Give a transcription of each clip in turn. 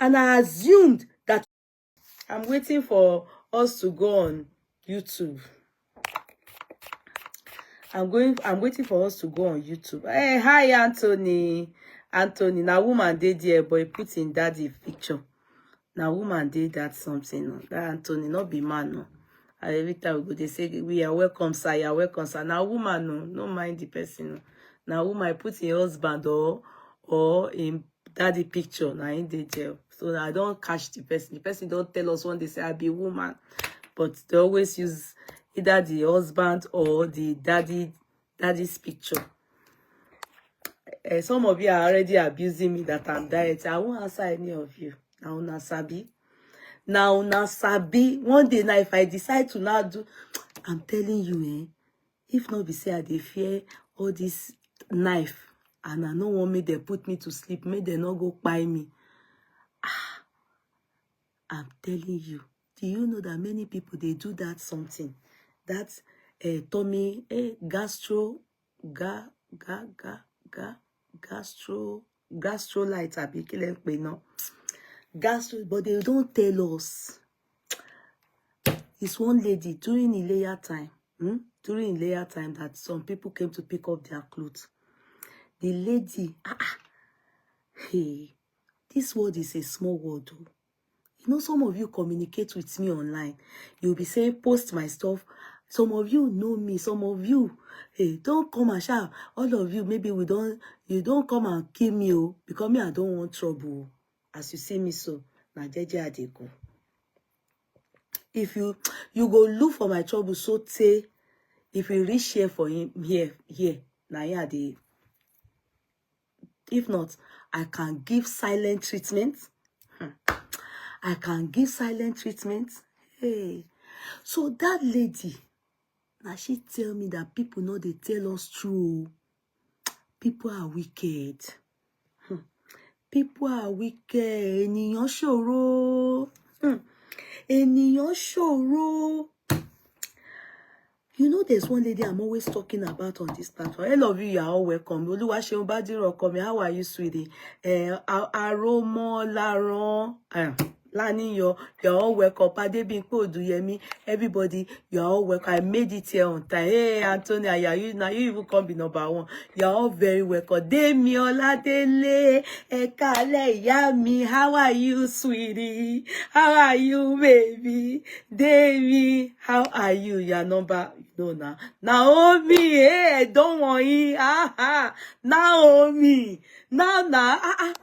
And I assumed that I'm waiting for us to go on YouTube. I'm waiting for us to go on YouTube. Hey, hi, Anthony. Anthony, now woman did there, boy, put in daddy picture. Now woman did that something. No. That Anthony, not be man, no. And every time we go, they say, we are welcome, sir, you are welcome, sir. Now woman, no, no mind the person. No. Now woman put in husband or in daddy picture. Now in the jail. So I don't catch the person. The person don't tell us when they say I be woman. But they always use either the husband or the daddy's picture. Some of you are already abusing me that I'm diet. I won't answer any of you. Now una sabi. Now una sabi. One day now, if I decide to not do, I'm telling you, if not be say I dey fear all this knife, and I no want me they put me to sleep, may they not go buy me. I'm telling you. Do you know that many people they do that something? That's tummy, gastrolight abi kilen pe no. Gastro, but they don't tell us. It's one lady during Ileya time. During Ileya time that some people came to pick up their clothes. The lady, hey, this word is a small word though. You know, some of you communicate with me online. You'll be saying, post my stuff. Some of you know me. Some of you, hey, don't come and shout. All of you, maybe you don't come and kill me, because me, I don't want trouble. As you see me so, na jeje adeko. If you go look for my trouble, so say, if you reach here for him, here, now here they. If not, I can give silent treatment. I can give silent treatment. Hey. So that lady, now she tell me that people know they tell us true. People are wicked. People are wicked. Ènìyàn ṣòro. Ènìyàn ṣòro. You know, there's one lady I'm always talking about on this platform. All of you are all welcome. Oluwaseun Badiro, how are you, sweetie? Aromo Laron. Lani, you're all welcome. Padebimpo Oduyemi, everybody, you're all welcome. I made it here on time. Hey, Antonia, now you even come be number one. You're all very welcome. Demi Oladele, Ekale Yami, how are you, sweetie? How are you, baby? Demi, how are you? Your number, you know now. Naomi, hey, don't worry. Naomi. Now,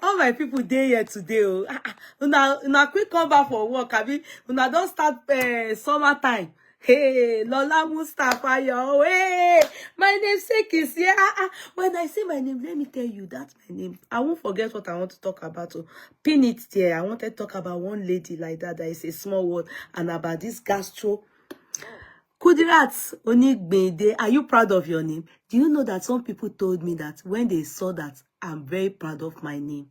all my people there here today. Una quick come back for work. Una don't start summertime. Hey, Lola Mustafa, yo. Hey, my namesake is here. When I say my name, let me tell you that's my name. I won't forget what I want to talk about. So pin it there. I want to talk about one lady like that is a small word, and about this gastro. Kudirat Onigbede, are you proud of your name? Do you know that some people told me that when they saw that I'm very proud of my name?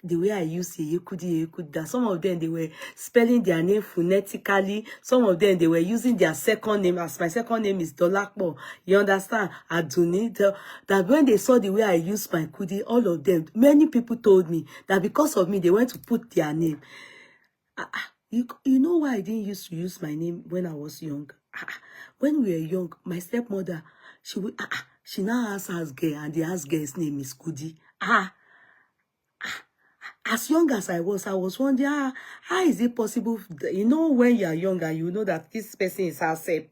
The way I use Yekudi, that some of them, they were spelling their name phonetically. Some of them, they were using their second name, as my second name is Dolakbo. You understand? Aduni. That when they saw the way I use my Kudi, all of them, many people told me that because of me, they went to put their name. You know why I didn't used to use my name when I was young? When we were young, my stepmother, she now has house girl, and the house girl's name is Kudi. As young as I was wondering, how is it possible? You know, when you are younger, you know that this person is herself.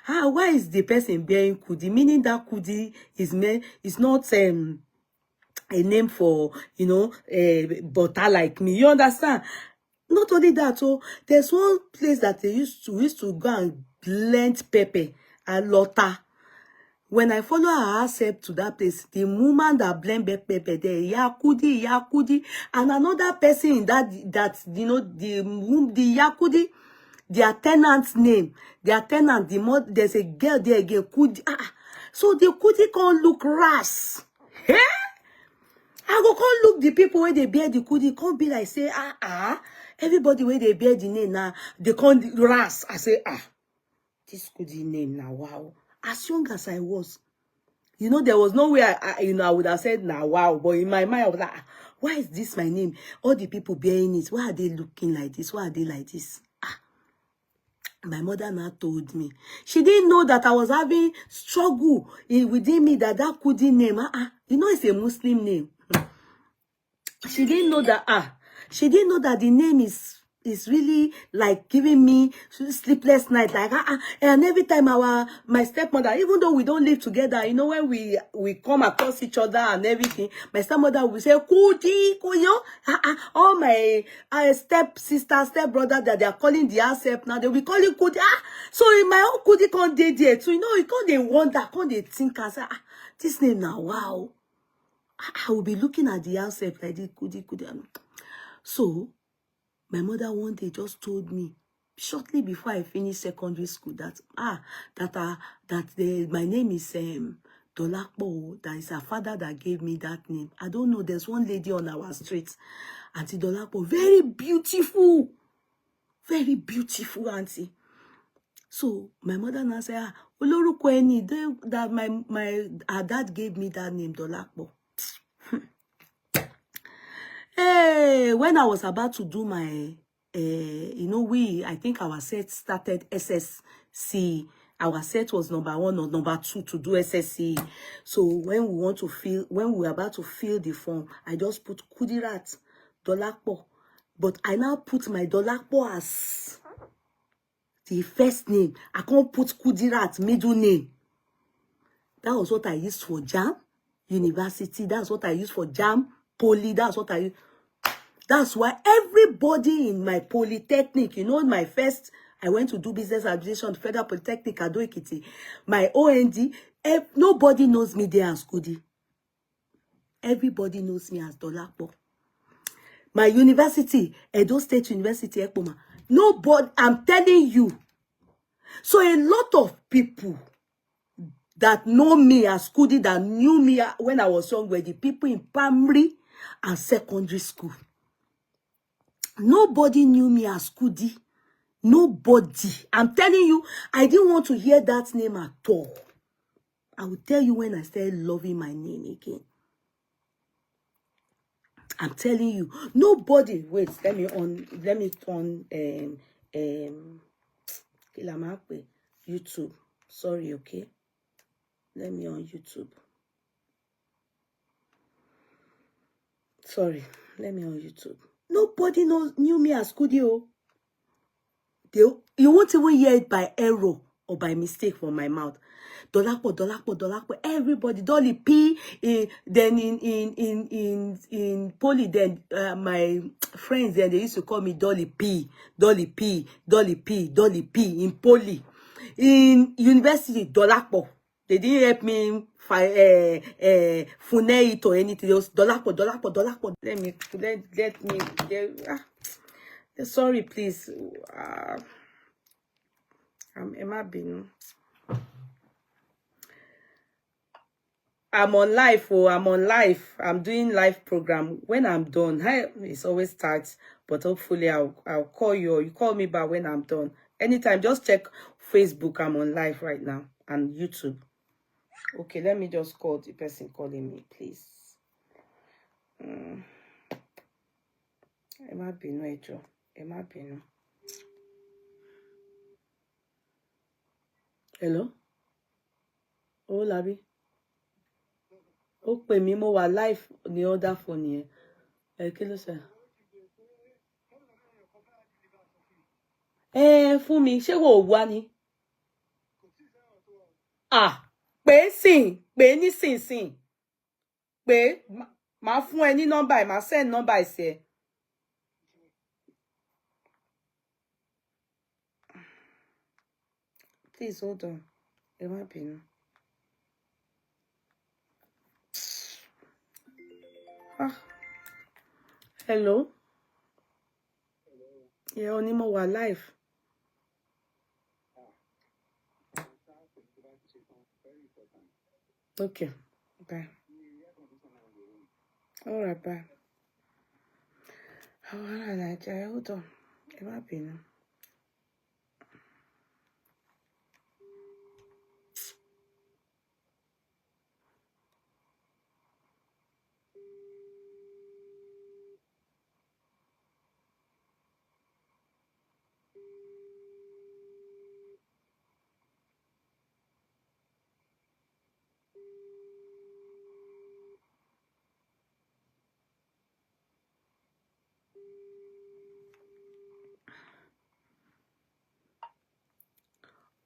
Why is the person bearing Kudi? Meaning that Kudi is not a name for, you know, butter like me. You understand? Not only that, there's one place that we used to go and blend pepper and lota. When I follow her step to that place, the woman that blend pepper there, Yakudi, and another person in that you know, the Yakudi, their tenant's name, there's a girl there again, Kudi. So the Kudi can't look ras. Hey? I go can't look the people where they bear the Kudi, can't be like say, everybody where they bear the name now, they can't ras. I say, this Kudi name now, wow. As young as I was, You know, there was no way I would have said, nah, wow. But in my mind, I was like, "Ah, why is this my name? All the people bearing it, why are they looking like this? Why are they like this?" My mother now told me. She didn't know that I was having struggle within me, that Kudi name. You know, it's a Muslim name. She didn't know that, she didn't know that the name is really like giving me sleepless night. Like, and every time my stepmother, even though we don't live together, you know, when we come across each other and everything, my stepmother will say, Kudi, you know, all my step sister, step brother that they are calling the house help now, they will be calling Kudi. So in my own Kudi can't dey there too. You know, you can't they wonder, can't they think, I say, this name now, wow. I will be looking at the house help like this, Kudi. So my mother one day just told me, shortly before I finished secondary school, that my name is Dolakpo. That is her father that gave me that name. I don't know. There's one lady on our street, Auntie Dolakpo, very beautiful auntie. So my mother now said, Oloruko eni, that her dad gave me that name, Dolakpo. Hey, when I was about to do my, you know, I think our set started SSC. Our set was number 1 or number 2 to do SSC. So when we were about to fill the form, I just put Kudirat, Dolakpo. But I now put my Dolakpo as the first name. I can't put Kudirat, middle name. That was what I used for JAM University. That's what I used for JAM Poly. That's what I used. That's why everybody in my polytechnic, you know, I went to do business administration, Federal Polytechnic, Ado Ekiti. My OND, nobody knows me there as Kudi. Everybody knows me as Dolakpo. My university, Edo State University, Ekpoma. Nobody, I'm telling you. So a lot of people that know me as Kudi, that knew me when I was young, were the people in primary and secondary school. Nobody knew me as Kudi. Nobody. I'm telling you, I didn't want to hear that name at all. I will tell you when I started loving my name again. I'm telling you, nobody. Wait, let me on YouTube. Sorry, okay. Let me on YouTube. Sorry, let me on YouTube. Nobody knew me as Kudi. You won't even hear it by error or by mistake from my mouth. Dolakpo, Dolakpo, Dolakpo. Everybody, Dolly P. Then in Poly, then my friends, then they used to call me Dolly P, Dolly P, Dolly P, Dolly P. In Poly, in university, Dolakpo. They didn't help me phone it or anything else. Dolakpo, Dolakpo, Dolakpo. Let me. Sorry, please. Emma Binu. I'm on live. I'm on live. I'm doing live program. When I'm done, it's always starts, but hopefully I'll call you, or you call me back when I'm done. Anytime, just check Facebook. I'm on live right now, and YouTube. Okay, let me just call the person calling me, please. Emma Binu, Ejo. Emma Binu. Hello? Oh, Labi. Ó pè mí, mo wà live ní other phone yẹn. Kí ló ṣe? Fún mi, ṣé wo wá ni? Pè nísinsìnyí. Pè, máa fún ẹ ní nọ́mbà ẹ̀, máa send nọ́mbà ẹ̀ sí ẹ. Please hold on. Ẹ má bínú. Hello? Yeah, oni mo wà live. Okay. Bye. All right, bye. Hold on. Ẹ má bínú.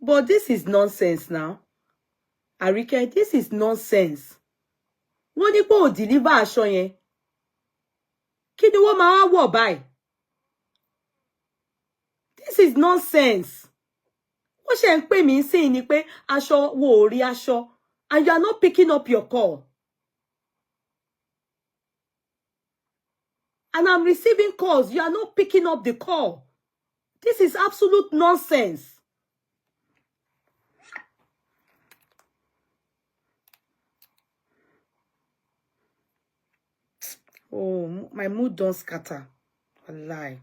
But this is nonsense now. Arike, this is nonsense. Wọ́n ní pé ó deliver aṣọ yẹn. Kí ni wọ́n máa wọ̀ báyìí? This is nonsense. Wọ́n ṣe ń pè mí sí ni pé aṣọ wo ò rí aṣọ, and you are not picking up your call. And I'm receiving calls. You are not picking up the call. This is absolute nonsense. Oh, my mood don't scatter. A lie.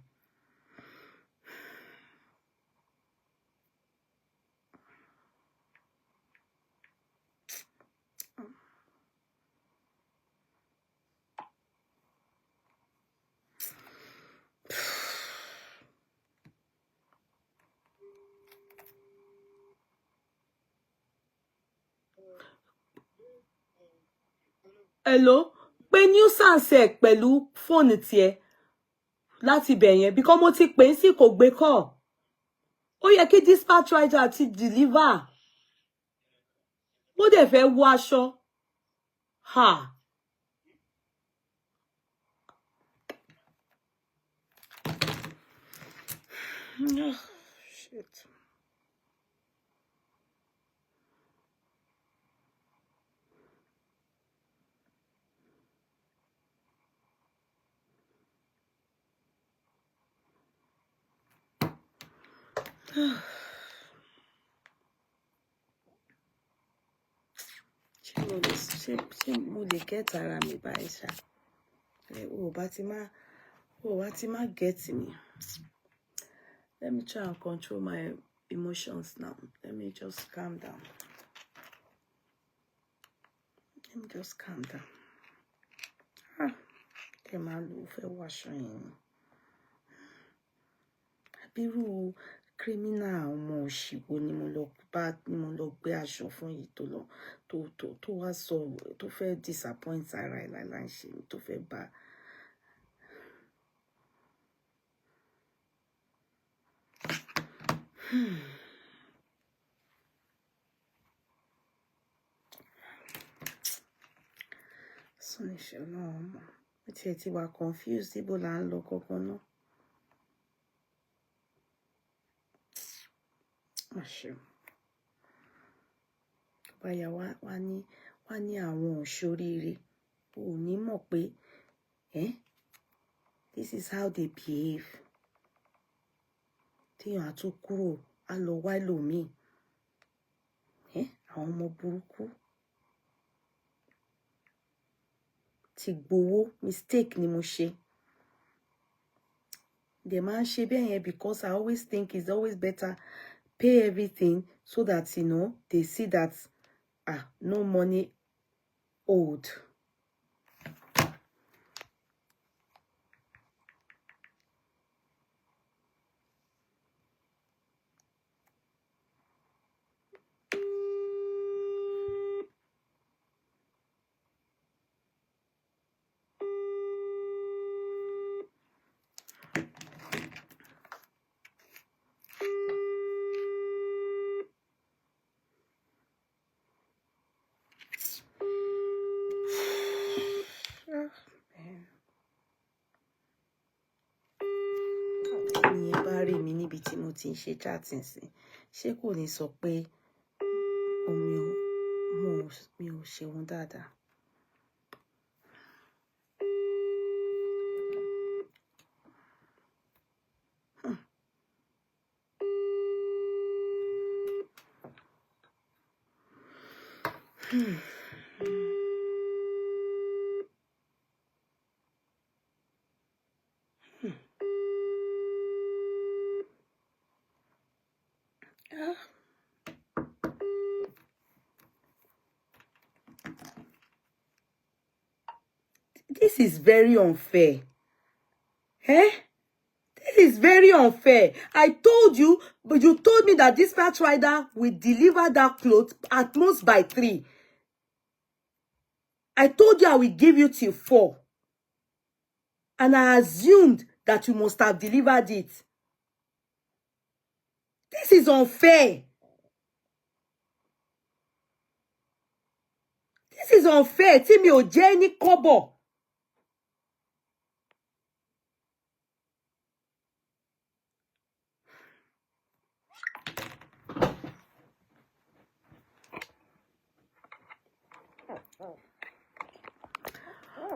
Hello? Pé nuisance ẹ pẹ̀lú fóònù tiẹ̀ láti bẹ̀ yẹn because mo ti pè é sí kò gbé call. Ó yẹ kí dispatch rider ti deliver. Mo dẹ̀ fẹ́ wọ aṣọ. Ha. Oh, shit. Ṣé mo lè get ara mi báyìí ṣá? O bá ti má get me. Let me try and control my emotions now. Let me just calm down. Let me just calm down. Ẹ máa lò ó fẹ́ wáṣọ yẹn. Àbírú criminal ọmọ òṣìwò ni mo lọ gbé aṣọ fún yìí tó wá sọ tó fẹ́ disappoint ara ẹ̀ láì ṣe tó fẹ́ bá. Sọ́nìṣẹ́ náà ọmọ ó tiẹ̀ ti wà confused ibo là ń lọ kankan náà. Báyà wá ní àwọn òṣòríire ò ní mọ̀ pé this is how they behave. Téèyàn á tún kúrò á lọ wá lòmíì. Àwọn ọmọ burúkú ti gbowó mistake ni mo ṣe. They máa ń ṣe bẹ́ẹ̀ yẹn because I always think it's always better pay everything so that they see that no money owed. Rí mi níbi tí mo ti ń ṣe chatting sí ṣé kò ní sọ pé mi ò ṣe wọn dáadáa. This is very unfair. This is very unfair. I told you, but you told me that dispatch rider will deliver that clothes at most by 3. I told you I will give you till 4. And I assumed that you must have delivered it. This is unfair. This is unfair. Tí mi ò jẹ́ ní kọ́bọ̀.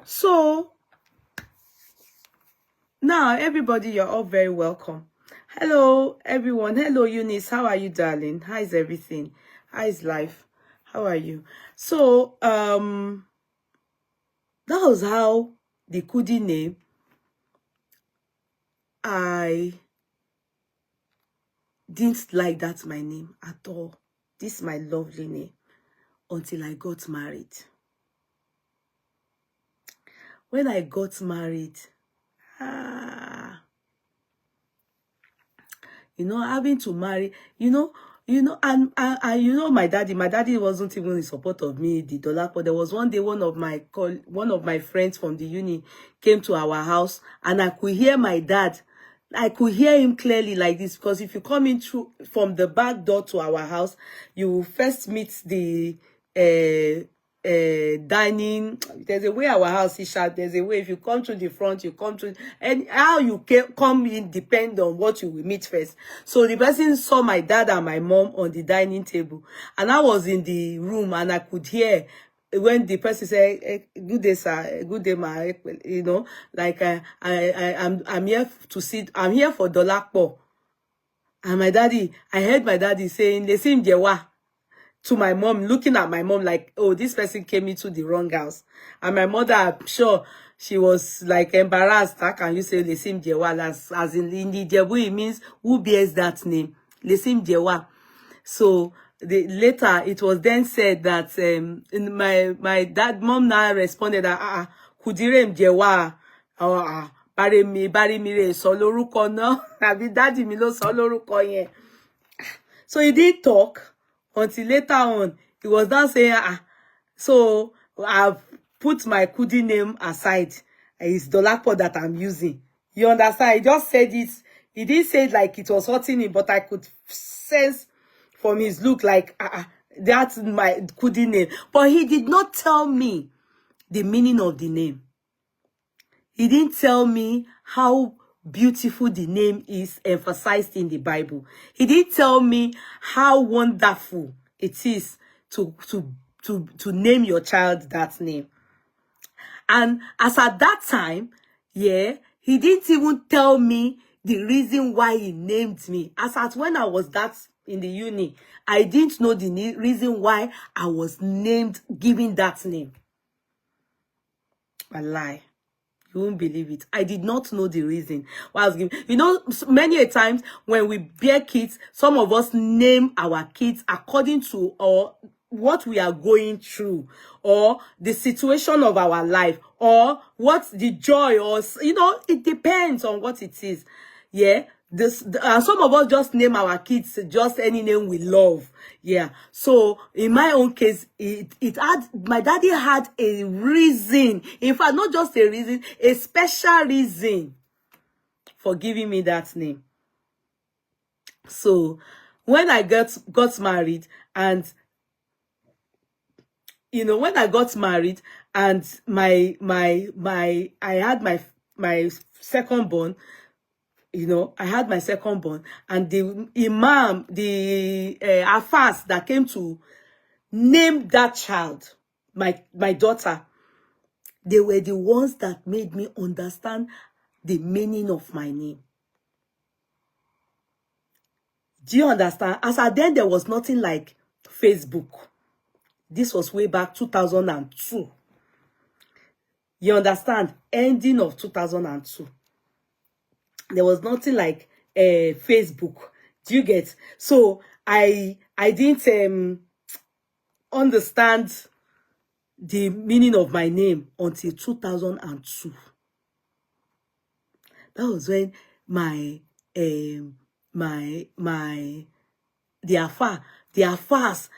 So now, everybody, you're all very welcome. Hello, everyone. Hello, Eunice. How are you, darling? How is everything? How is life? How are you? So, that was how the Kudi name, I didn't like that my name at all. This is my lovely name until I got married. When I got married, you know, having to marry, and my daddy wasn't even in support of me, the dollar. But there was one day, one of my friends from the uni came to our house, and I could hear my dad. I could hear him clearly like this, because if you come in through from the back door to our house, you will first meet the dining. There's a way our house is shut. There's a way if you come to the front, you come to, and how you come in depend on what you will meet first. So the person saw my dad and my mom on the dining table, and I was in the room, and I could hear when the person said, good day, sir, good day, ma, you know, like I'm here to sit, I'm here for Dolakpo. And I heard my daddy saying, Lesim Jewa, to my mom, looking at my mom like, oh, this person came into the wrong house. And my mother, I'm sure she was like embarrassed. How can you say Lesim Jewa? As in the Jebu, it means who bears that name? Lesim Jewa. So later it was then said that my dad mom now responded that Kudirem Jewa bari mi re sọ lórúkọ náà àbí daddy mi ló sọ lórúkọ yẹn. So he didn't talk until later on. He was now saying so I've put my Kudi name aside. It's Dolapo that I'm using. You understand? He just said it. He didn't say it like it was hurting him, but I could sense from his look like that's my Kudi name. But he did not tell me the meaning of the name. He didn't tell me how beautiful the name is emphasized in the Bible. He didn't tell me how wonderful it is to name your child that name. And as at that time, he didn't even tell me the reason why he named me. As at when I was in the uni, I didn't know the reason why I was given that name. A lie. You won't believe it. I did not know the reason why I was given. You know, many a times when we bear kids, some of us name our kids according to what we are going through, or the situation of our life, or what the joy, or it depends on what it is. Yeah. Some of us just name our kids just any name we love. Yeah. So in my own case, my daddy had a reason. In fact, not just a reason, a special reason for giving me that name. So when I got married, and when I got married, and I had my second born. I had my second born, and the imam, the afas that came to name that child, my daughter, they were the ones that made me understand the meaning of my name. Do you understand? As at then, there was nothing like Facebook. This was way back 2002. You understand? Ending of 2002. There was nothing like Facebook. Do you get? So I didn't understand the meaning of my name until 2002. That was when the affairs,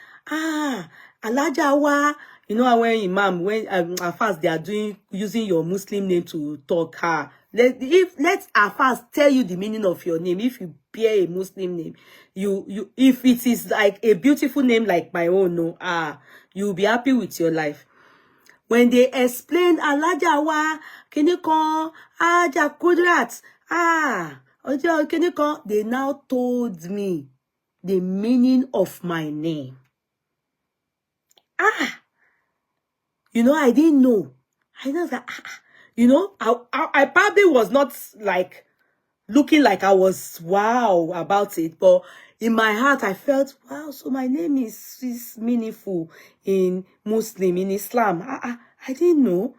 Alajawa, when imam, when affairs, they are using your Muslim name to talk her. Let affairs tell you the meaning of your name. If you bear a Muslim name, if it is like a beautiful name like my own, you'll be happy with your life. when they explained Alajawa, Kinikon, Aja Kudrat, Ojo Kinikon, they now told me the meaning of my name. You know, I didn't know. I was like, you know, I probably was not like looking like I was wow about it, but in my heart I felt wow. So my name is meaningful in Muslim, in Islam. I didn't know.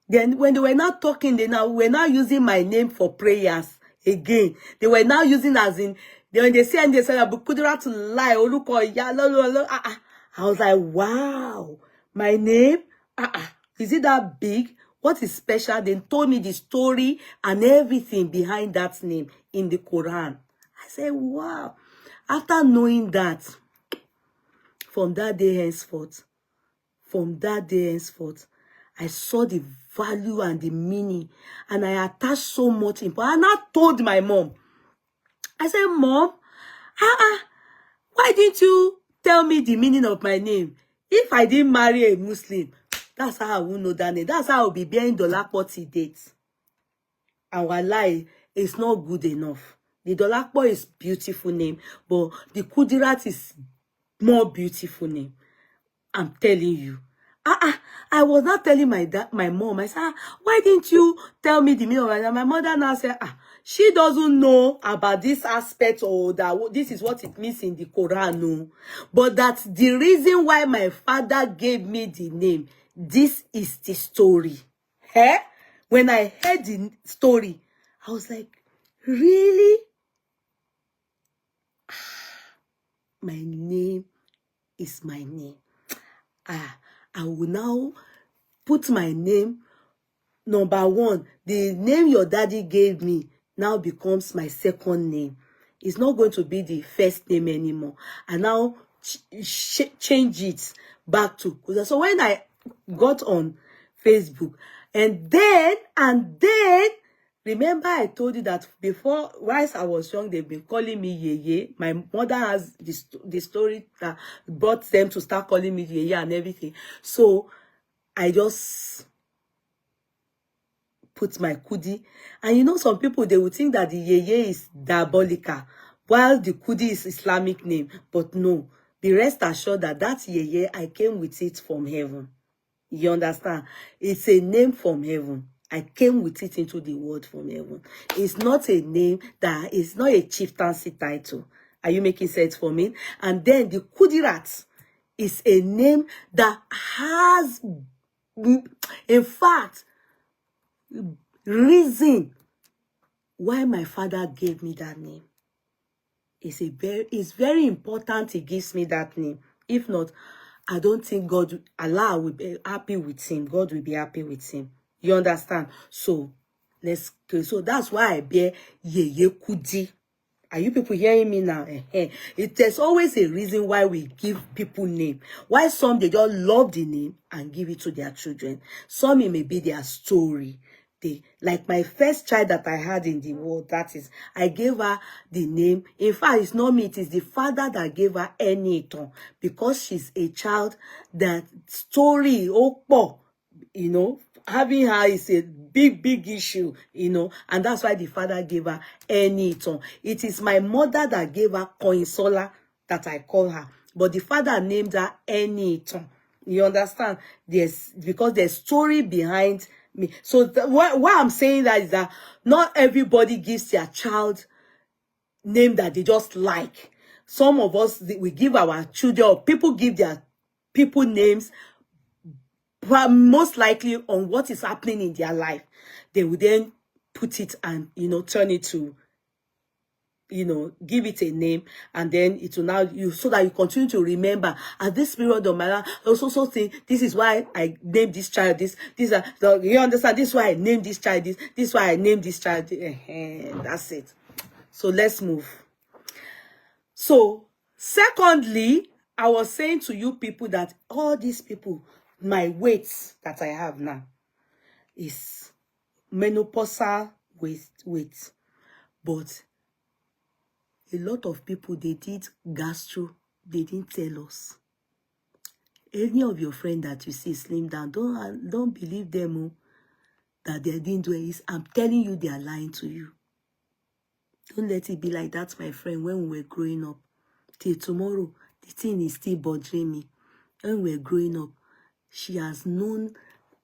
Then when they were not talking, they now were now using my name for prayers again. They were now using as in when they say and they said Abukudra to lie. I was like, wow, my name. Is it that big? What is special? They told me the story and everything behind that name in the Quran. I said, wow. After knowing that, from that day henceforth, I saw the value and the meaning, and I attached so much importance. And I told my mom, I said, Mom, why didn't you tell me the meaning of my name? If I didn't marry a Muslim, that's how I will know that name. That's how I'll be bearing Dolapo till date. And wallahi, it's not good enough. The Dolapo is beautiful name, but the Kudirat is more beautiful name. I'm telling you. I was not telling my mom. I said, why didn't you tell me the meaning of my name? My mother now said, she doesn't know about this aspect or that this is what it means in the Quran. No. But that's the reason why my father gave me the name. This is the story. When I heard the story, I was like, really? My name is my name. I will now put my name, number one. The name your daddy gave me now becomes my second name. It's not going to be the first name anymore. I now change it back to. So when I got on Facebook, and then, remember I told you that before, whilst I was young, they've been calling me Yeye. My mother has the story that brought them to start calling me Yeye and everything. So I just put my Kudi. And you know, some people, they would think that the Yeye is diabolical, while the Kudi is Islamic name. But no, be rest assured that that Yeye, I came with it from heaven. You understand? It's a name from heaven. I came with it into the world from heaven. It's not a name that is not a chieftaincy title. Are you making sense for me? And then the Kudirat is a name that has, in fact, reason why my father gave me that name. It's very important he gives me that name. If not, I don't think Allah will be happy with him. God will be happy with him. You understand? So let's go. So that's why I bear Yeye Kudi. Are you people hearing me now? There's always a reason why we give people name. Why some they just love the name and give it to their children. Some it may be their story. Like my first child that I had in the world, that is, I gave her the name. In fact, it's not me, it is the father that gave her Eniton, because she's a child that story, you know, having her is a big issue, you know, and that's why the father gave her Eniton. It is my mother that gave her Koinsola, that I call her, but the father named her Eniton. You understand? Because there's story behind me. So why I'm saying that is that not everybody gives their child name that they just like. Some of us, we give our children, or people give their people names, but most likely on what is happening in their life. They will then put it and, you know, turn it to, you know, give it a name, and then it will now so that you continue to remember at this period of my life. I also think this is why I named this child this. You understand? This is why I named this child this. This is why I named this child. That's it. So let's move. So secondly, I was saying to you people that all these people, my weight that I have now is menopausal weight, but a lot of people, they did gastro, they didn't tell us. Any of your friends that you see slim down, don't believe them that they didn't do it. I'm telling you, they are lying to you. Don't let it be like that, my friend, when we were growing up. Till tomorrow, the thing is still bothering me. When we were growing up, she has known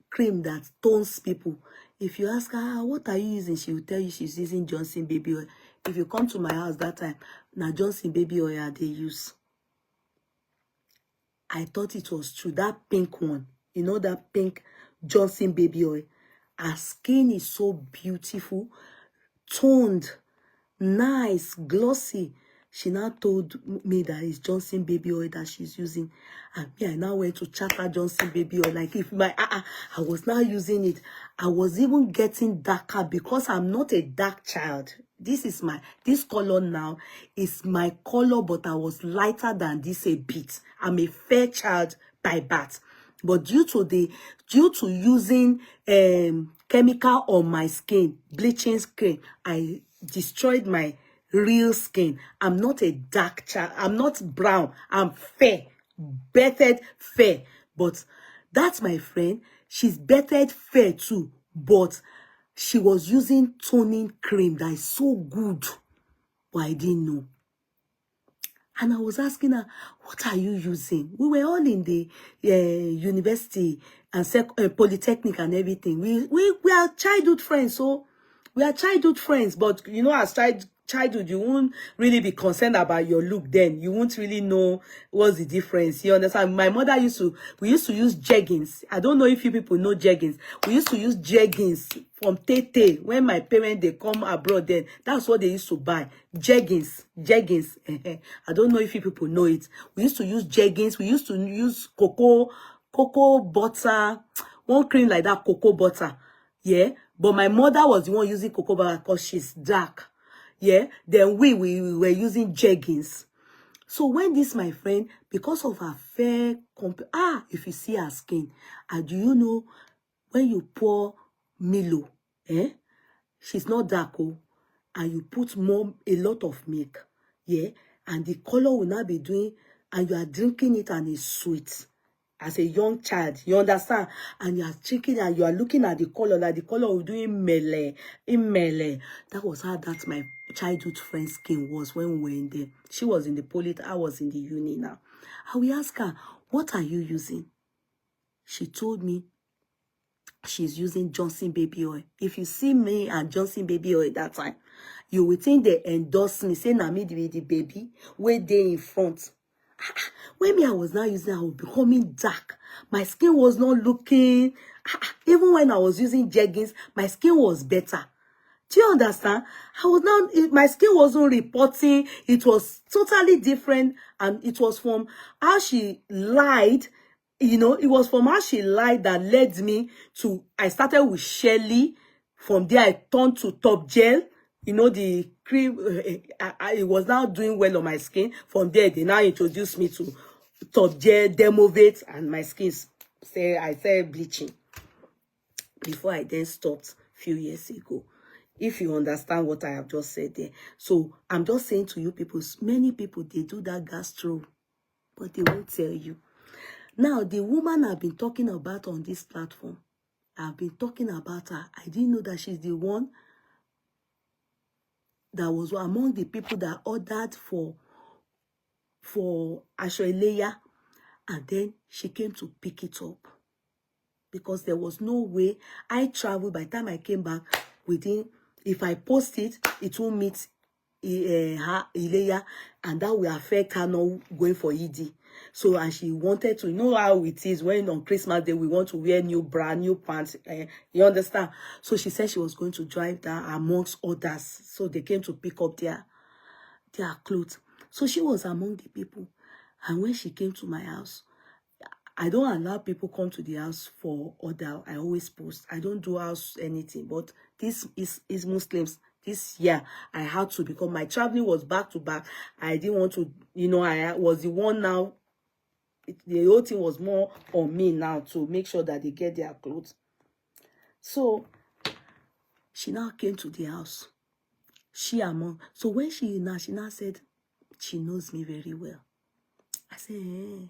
cream that tones people. If you ask her, what are you using? She will tell you she's using Johnson baby oil. If you come to my house that time, now Johnson baby oil they use. I thought it was true. That pink one, you know, that pink Johnson baby oil. Her skin is so beautiful, toned, nice, glossy. She now told me that it's Johnson baby oil that she's using. And me, I now went to Chata Johnson baby oil. Like if my, I was now using it. I was even getting darker because I'm not a dark child. This color now is my color, but I was lighter than this a bit. I'm a fair child by birth. But due to using chemical on my skin, bleaching skin, I destroyed my real skin. I'm not a dark child. I'm not brown. I'm fair, bettered fair. But that's my friend. She's bettered fair too. But she was using toning cream that is so good. But I didn't know. And I was asking her, what are you using? We were all in the university and polytechnic and everything. We are childhood friends, so we are childhood friends. But you know, as childhood, you won't really be concerned about your look then. You won't really know what's the difference. You understand? My mother we used to use jeggings. I don't know if you people know jeggings. We used to use jeggings from Tete. When my parents, they come abroad then, that's what they used to buy. Jeggings. I don't know if you people know it. We used to use jeggings. We used to use cocoa butter. One cream like that, cocoa butter. Yeah. But my mother was the one using cocoa butter because she's dark. Yeah, then we were using jeggings. So when this, my friend, because of her fair, if you see her skin, do you know when you pour Milo, she's not dark, and you put a lot of milk, yeah, and the color will not be doing, and you are drinking it and it's sweet. As a young child, you understand? And you are drinking and you are looking at the color, like the color will do in mele. That was how my childhood friend's skin was when we were in there. She was in the poly, I was in the uni now. And we asked her, what are you using? She told me she's using Johnson baby oil. If you see me and Johnson baby oil that time, you will think they endorse me, say, na me the baby, where they in front. When I was now using, I was becoming dark. My skin was not looking, even when I was using jeggings, my skin was better. Do you understand? My skin wasn't reporting. It was totally different. And it was from how she lied. You know, it was from how she lied that led me to, I started with Shelly. From there, I turned to Top Gel. You know, the cream, it was now doing well on my skin. From there, they now introduced me to Top Gel, Demovate, and my skin, I said bleaching. Before I then stopped a few years ago. If you understand what I have just said there. So, I'm just saying to you people, many people, they do that gastro, but they won't tell you. Now, the woman I've been talking about on this platform, I've been talking about her. I didn't know that she's the one that was among the people that ordered for Ashoeleya, and then she came to pick it up because there was no way. I traveled. By the time I came back, if I post it, it will meet Ileya, and that will affect her not going for ED. So, and she wanted to know how it is when on Christmas Day we want to wear new bra, new pants. You understand? So she said she was going to drive that amongst others. So they came to pick up their clothes. So she was among the people. And when she came to my house, I don't allow people come to the house for order. I always post. I don't do house anything. But this is Muslims. This year, I had to, because my traveling was back to back. I didn't want to, you know, I was the one now. The whole thing was more on me now to make sure that they get their clothes. So, she now came to the house. So when she now said, she knows me very well. I said,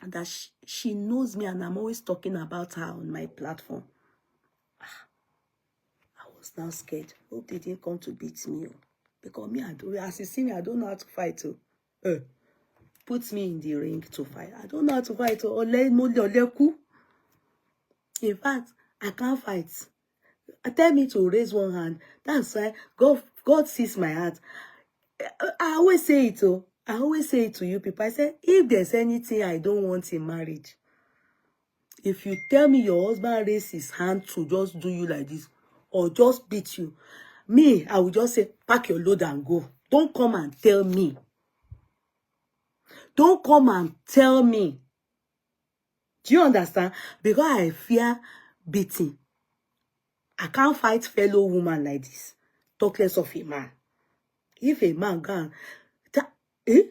And that she knows me, and I'm always talking about her on my platform. I was now scared. Hope they didn't come to beat me. Because me, as you see me, I don't know how to fight. Put me in the ring to fight. I don't know how to fight. In fact, I can't fight. Tell me to raise one hand. That's why God sees my heart. I always say it. I always say it to you people. I say, if there's anything I don't want in marriage, if you tell me your husband raised his hand to just do you like this, or just beat you, me, I will just say, pack your load and go. Don't come and tell me. Don't come and tell me. Do you understand? Because I fear beating. I can't fight fellow woman like this. Talk less of a man. If a man can, if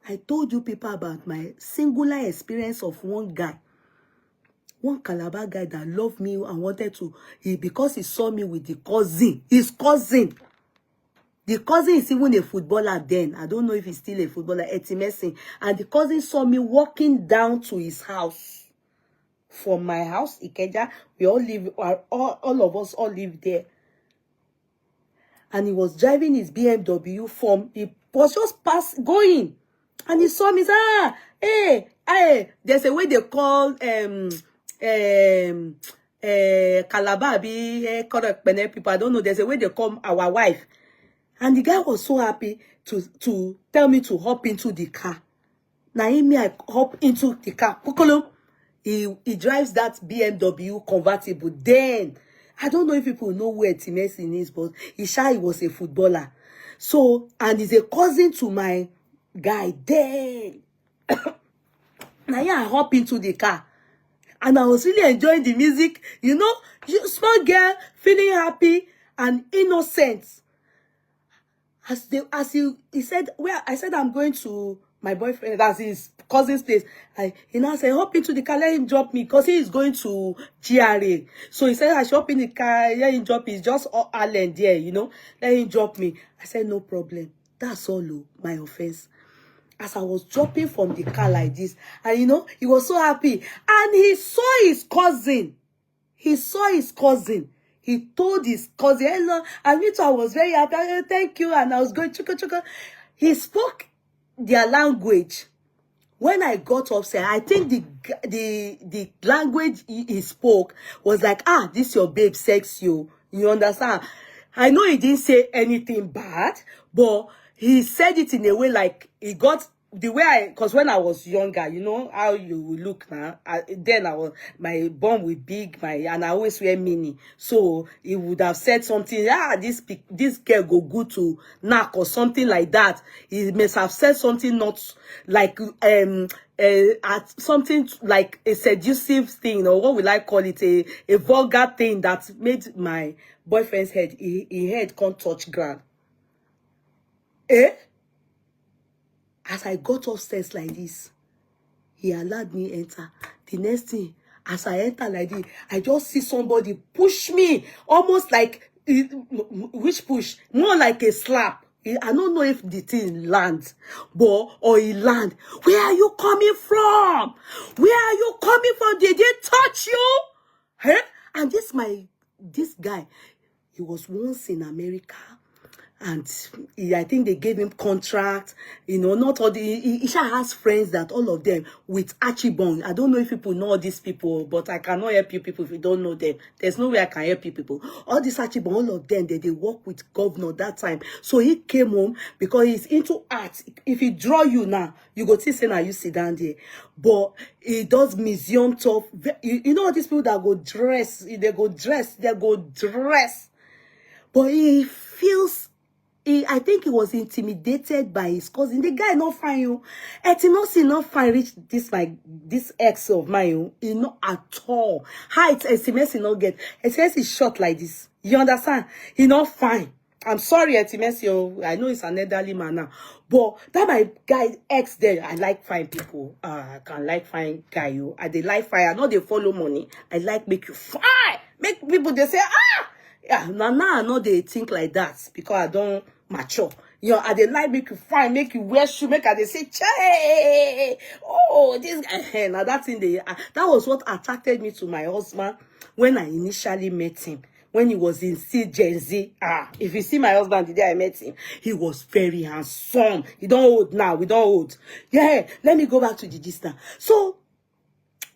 I told you people about my singular experience of one guy, one Calabar guy that loved me and wanted to, because he saw me with the cousin, his cousin. The cousin is even a footballer then. I don't know if he's still a footballer, Etimesi. And the cousin saw me walking down to his house. From my house, Ikeja, we all live, all of us all live there. And he was driving his BMW he was just going. And he saw me, hey, there's a way they call, Calabar, people, I don't know, there's a way they call our wife. And the guy was so happy to tell me to hop into the car. Now, I hop into the car. He drives that BMW convertible. Then, I don't know if people know where Timesi is, but he was a footballer. So, and he's a cousin to my guy. Then, now I hop into the car. And I was really enjoying the music. You know, small girl, feeling happy and innocent. He said, I said, I'm going to my boyfriend, that's his cousin's place. He now said, hop into the car, let him drop me, because he is going to GRA. So he said, I should hop in the car, let him drop me. It's just Allen there, you know, let him drop me. I said, no problem. That's all, my offense. As I was dropping from the car like this, and you know, he was so happy. And he saw his cousin. He saw his cousin. He told his cousin, hello, and me too, I was very happy. Thank you. And I was going, chuka. He spoke their language. When I got upstairs, I think the language he spoke was like, this your babe sex you. You understand? I know he didn't say anything bad, but he said it in a way like he got the way because when I was younger, you know how you look now. Then my bum was big, and I always wear mini. So he would have said something, this girl go good to knack or something like that. He must have said something not like something like a seductive thing, or what will I call it, a vulgar thing that made my boyfriend's head, he head can't touch ground. As I got upstairs like this, he allowed me enter. The next thing, as I enter like this, I just see somebody push me, almost like, which push? More like a slap. I don't know if the thing lands, or he land. Where are you coming from? Where are you coming from? Did they touch you? And this guy, he was once in America. And I think they gave him contract, you know, not all he has friends that all of them with Archibong. I don't know if people know these people, but I cannot help you people if you don't know them. There's no way I can help you people. All these Archibong, all of them, they work with governor that time. So he came home because he's into art. If he draw you now, you go see, say now you sit down there. But he does museum stuff. You know these people that go dress, they go dress. But he feels, I think he was intimidated by his cousin. The guy not fine, you. Etinosi not fine reach this ex of mine, you know, at all. Height, Etimesi not get. Etimesi is short like this. You understand? He not fine. I'm sorry, Etimesi. I know it's an elderly man now. But that my guy ex there, I like fine people. I can like fine guy, you. I they like fine. I know they follow money. I like make you fine. Make people, they say, yeah, now I know they think like that because I don't mature. You know, I dey like make you fine, make you wear shoe, make I dey say, "Che, oh, this guy." Now that thing, that was what attracted me to my husband when I initially met him. When he was in still Gen Z. If you see my husband the day I met him, he was very handsome. He don't hold now. We don't hold. Yeah, let me go back to the distance. So,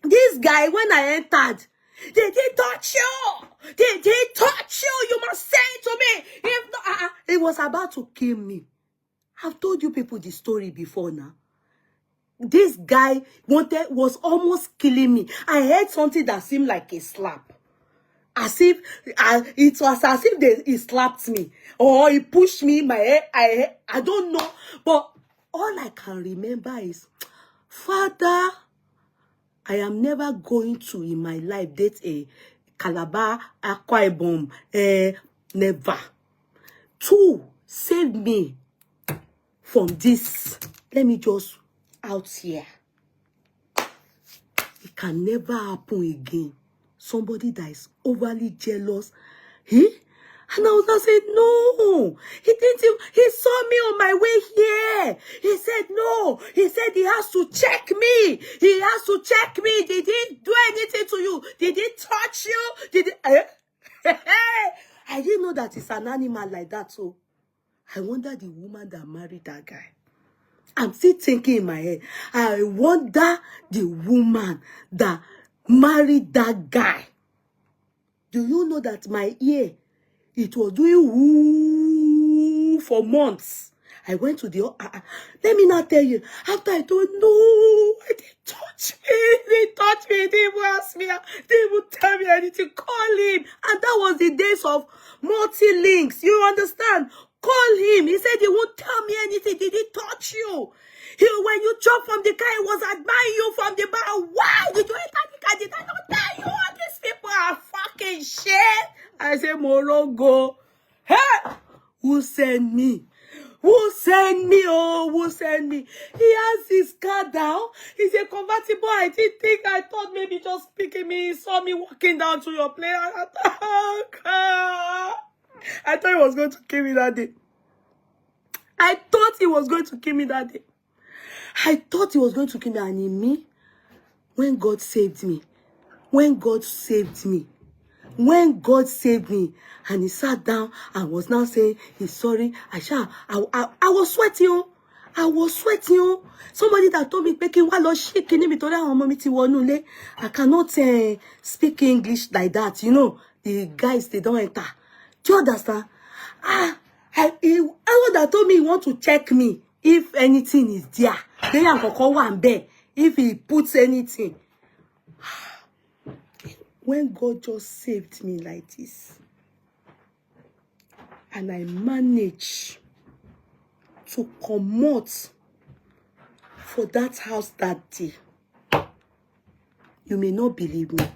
this guy, when I entered, they did touch you. They did touch you. You must say it to me. If not, it was about to kill me. I've told you people the story before now. This guy was almost killing me. I heard something that seemed like a slap. As if it was as if he slapped me or he pushed me in my head. I don't know, but all I can remember is, Father, I am never going to in my life date a Calabar, Akwa Ibom, never. 2, save me from this. Let me just out here. It can never happen again. Somebody that is overly jealous. And I was not saying, no. He didn't. He saw me on my way here. He said, no. He said he has to check me. He has to check me. Did he do anything to you? Did he touch you? Did he? I didn't know that it's an animal like that. So I wonder the woman that married that guy. I'm still thinking in my head. I wonder the woman that married that guy. Do you know that my ear, it was doing woo for months? I went to the let me not tell you. After I told, no, I didn't touch me. They touched me. They didn't ask me. They would tell me anything. Call him. And that was the days of multi-links. You understand? Call him. He said he won't tell me anything. Did he touch you? When you jump from the car, he was admiring you from the bar. Why did you enter the car? Did I not tell you all these people are fucking shit? I say, Morogo. Hey! Who sent me? Who sent me? Oh, who sent me? He has his car down. He's a convertible. I thought maybe just picking me. He saw me walking down to your place. I thought he was going to kill me that day. I thought he was going to kill me that day. I thought he was going to kill me. And in me, when God saved me, when God saved me, and he sat down and was now saying he's sorry, I was sweating. I was sweating. Somebody that told me, I cannot speak English like that. You know, the guys, they don't enter. Do you understand? I that told me he want to check me if anything is there. If he puts anything. When God just saved me like this, and I managed to come out for that house that day, you may not believe me.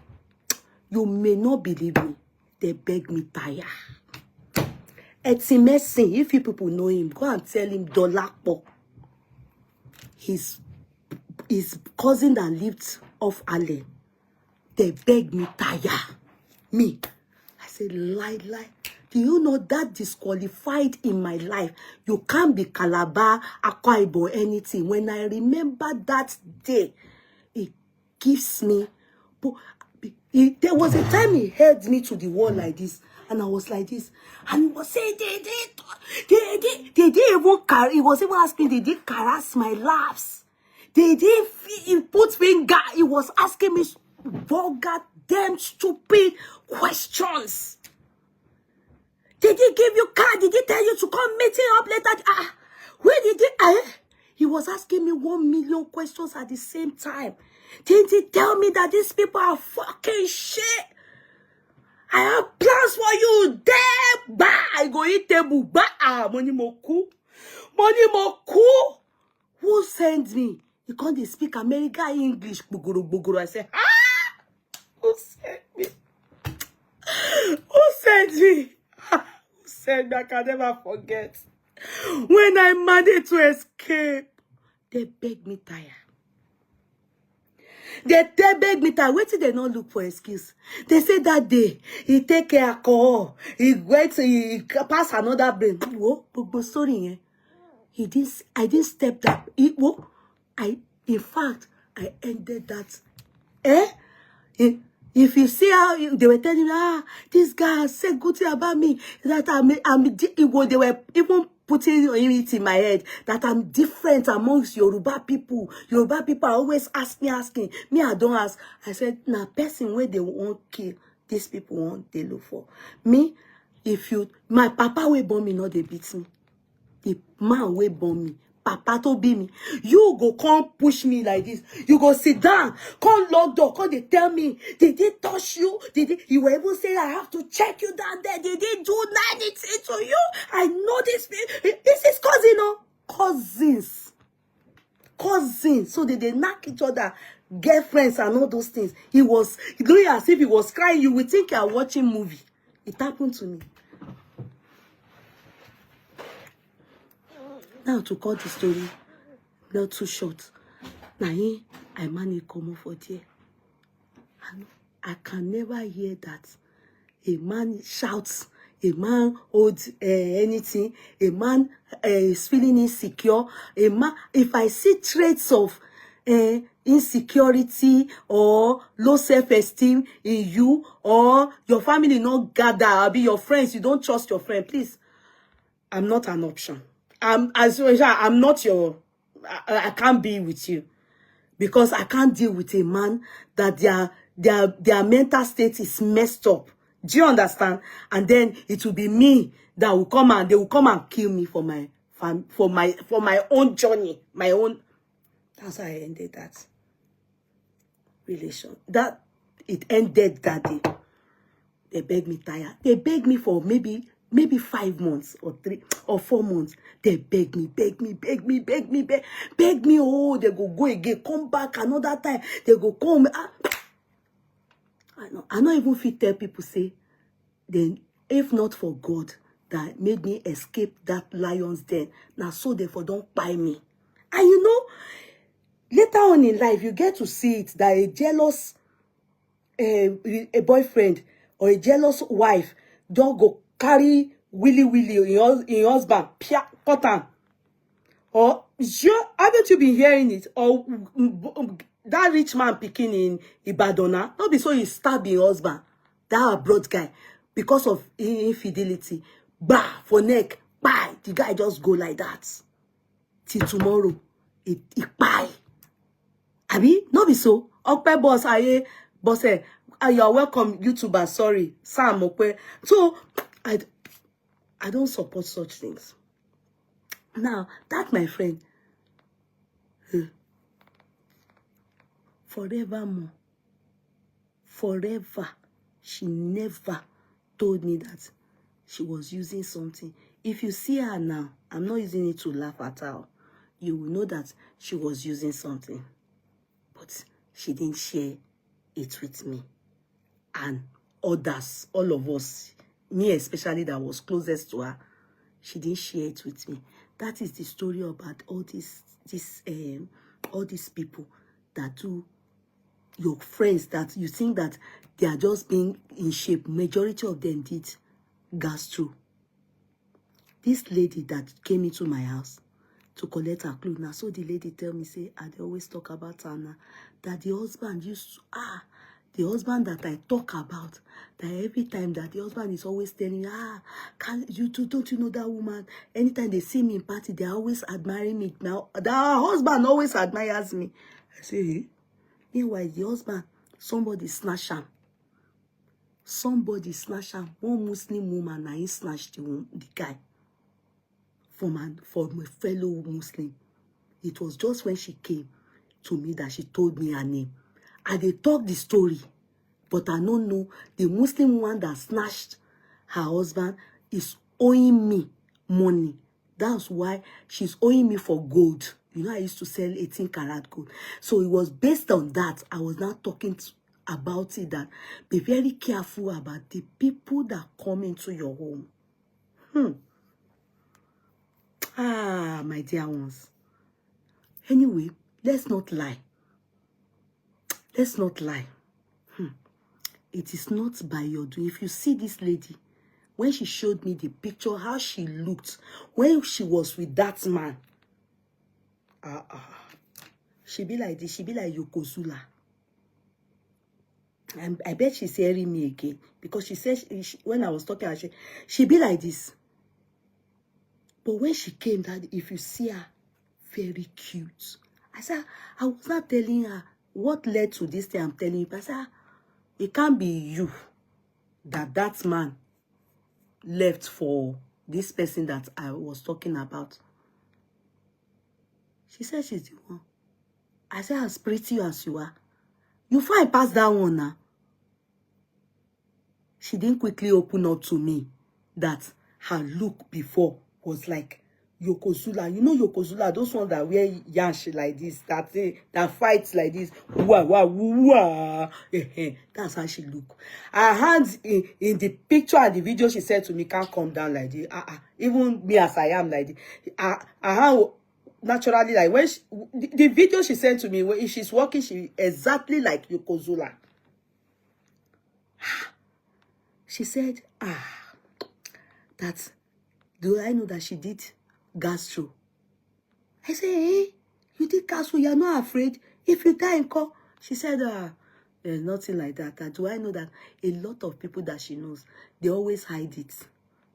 You may not believe me. They begged me tire. It's messy. If you people know him, go and tell him Dolapo. His cousin that lived off Allen. They begged me tire. Me. I said, lie. Do you know that disqualified in my life? You can't be Calabar, Akwa Ibom, anything. When I remember that day, it gives me... There was a time he held me to the wall like this. And I was like this. And he was saying, they didn't even carry... He was even asking, did they caress my laps? They didn't put finger. He was asking me vulgar, damn stupid questions. Did he give you card? Did he tell you to come meeting up later? Where did he? He was asking me 1 million questions at the same time. Didn't he tell me that these people are fucking shit? I have plans for you. There, bah, I go eat table. Bah, money moku. Who sent me? You can't speak American English. Buguru. I say, who sent me? Who sent me? Who sent me? I can never forget. When I managed to escape, they begged me tire. They begged me tire. Wait till they not look for excuse. They say that day, he take alcohol. He pass another brain. Whoa, story, eh? I didn't step that. In fact, I ended that. If you see how they were telling me, this guy said good thing about me, that they were even putting it in my head that I'm different amongst Yoruba people. Yoruba people are always asking. Me, I don't ask. I said, nah, person where they won't kill, these people won't they look for. Me, my papa will born me, not they beat me. The man will born me. Papa to be me. You go come push me like this. You go sit down. Come lock door. Come they tell me. Did they touch you? You were even saying I have to check you down there. They didn't do anything to you. I know this. This is cousin, no? Cousins. So they knock each other. Girlfriends and all those things. He was doing as if he was crying. You would think you are watching movie. It happened to me. Now to cut the story not too short. Now I manage come for there. And I can never hear that a man shouts, a man holds anything, a man is feeling insecure, a man. If I see traits of insecurity or low self-esteem in you, or your family not gather, or be your friends, you don't trust your friend, please, I'm not an option. I'm not your. I can't be with you because I can't deal with a man that their mental state is messed up. Do you understand? And then it will be me that will come and they will come and kill me for my own journey, my own. That's how I ended that relation. That it ended that day. They begged me tired. They begged me for maybe 5 months or 3 or 4 months. They beg me. Oh, they go again, come back another time. They go come. I not even fit tell people say, then if not for God that made me escape that lion's den, now so therefore don't buy me. And you know, later on in life, you get to see it that a jealous a boyfriend or a jealous wife don't go carry willy in your husband, pia, cotton. Or haven't you been hearing it? Or that rich man picking in Ibadona, not be so he stab his husband, that abroad guy, because of infidelity. Bah, for neck, bye. The guy just go like that till tomorrow. It bye. Abi, not be so. Okpe boss, boss, you're welcome, YouTuber. Sorry, Sam Okpe. So I don't support such things. Now, that my friend, forever, she never told me that she was using something. If you see her now, I'm not using it to laugh at her. You will know that she was using something. But she didn't share it with me. And others, all of us, me especially that was closest to her, she didn't share it with me. That is the story about all these people that do, your friends that you think that they are just being in shape. Majority of them did gastro. This lady that came into my house to collect her clothes. Now, so the lady tell me, say, they always talk about her now, that the husband used to, the husband that I talk about, that every time that the husband is always telling me, don't you know that woman? Anytime they see me in party, they're always admiring me. Now, that husband always admires me. I say, hey. Meanwhile, the husband, somebody snatch him. Somebody snatch him. One Muslim woman, and he snatched the guy from a fellow Muslim. It was just when she came to me that she told me her name. And they talk the story, but I don't know. The Muslim one that snatched her husband is owing me money. That's why she's owing me for gold. You know, I used to sell 18 karat gold. So it was based on that. I was now talking about it, that be very careful about the people that come into your home. My dear ones. Anyway, let's not lie. Let's not lie. It is not by your doing. If you see this lady, when she showed me the picture, how she looked when she was with that man. She be like this. She be like Yokozuna. And I bet she's hearing me again because she said when I was talking, she be like this. But when she came, that if you see her, very cute. I said, I was not telling her what led to this thing I'm telling you. But I said, it can't be you that man left for this person that I was talking about. She said she's the one. I said, as pretty as you are, you find past that one now. She didn't quickly open up to me that her look before was like Yokozuna. You know Yokozuna, those ones that wear yansh like this, that fights like this. Wah, wah, wah. That's how she look. Her hands in the picture and the video she said to me can't come down like this. Even me as I am like this. Her hand naturally, like when the video she sent to me, when she's walking, she exactly like Yokozuna. She said, do I know that she did gastro? I said, hey, you did gastro, you're not afraid? If you die in call. She said, there's nothing like that. Do I know that a lot of people that she knows, they always hide it.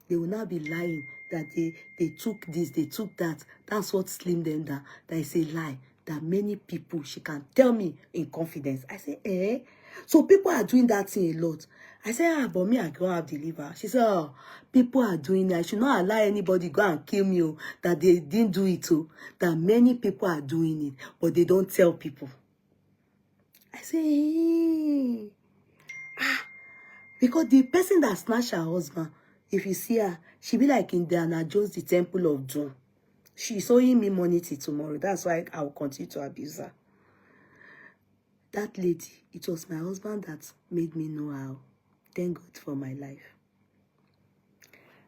They will not be lying that they took this, they took that. That's what slimmed them down. That is a lie. That many people, she can tell me in confidence. I say, eh? So people are doing that thing a lot. I say, but me, I can't have the liver. She said, people are doing it. I should not allow anybody go and kill me. That they didn't do it. That many people are doing it, but they don't tell people. I say, because the person that snatched her husband, if you see her, she be like Indiana Jones, the Temple of Doom. She's owing me money till tomorrow. That's why I will continue to abuse her. That lady, it was my husband that made me know how. Thank God for my life.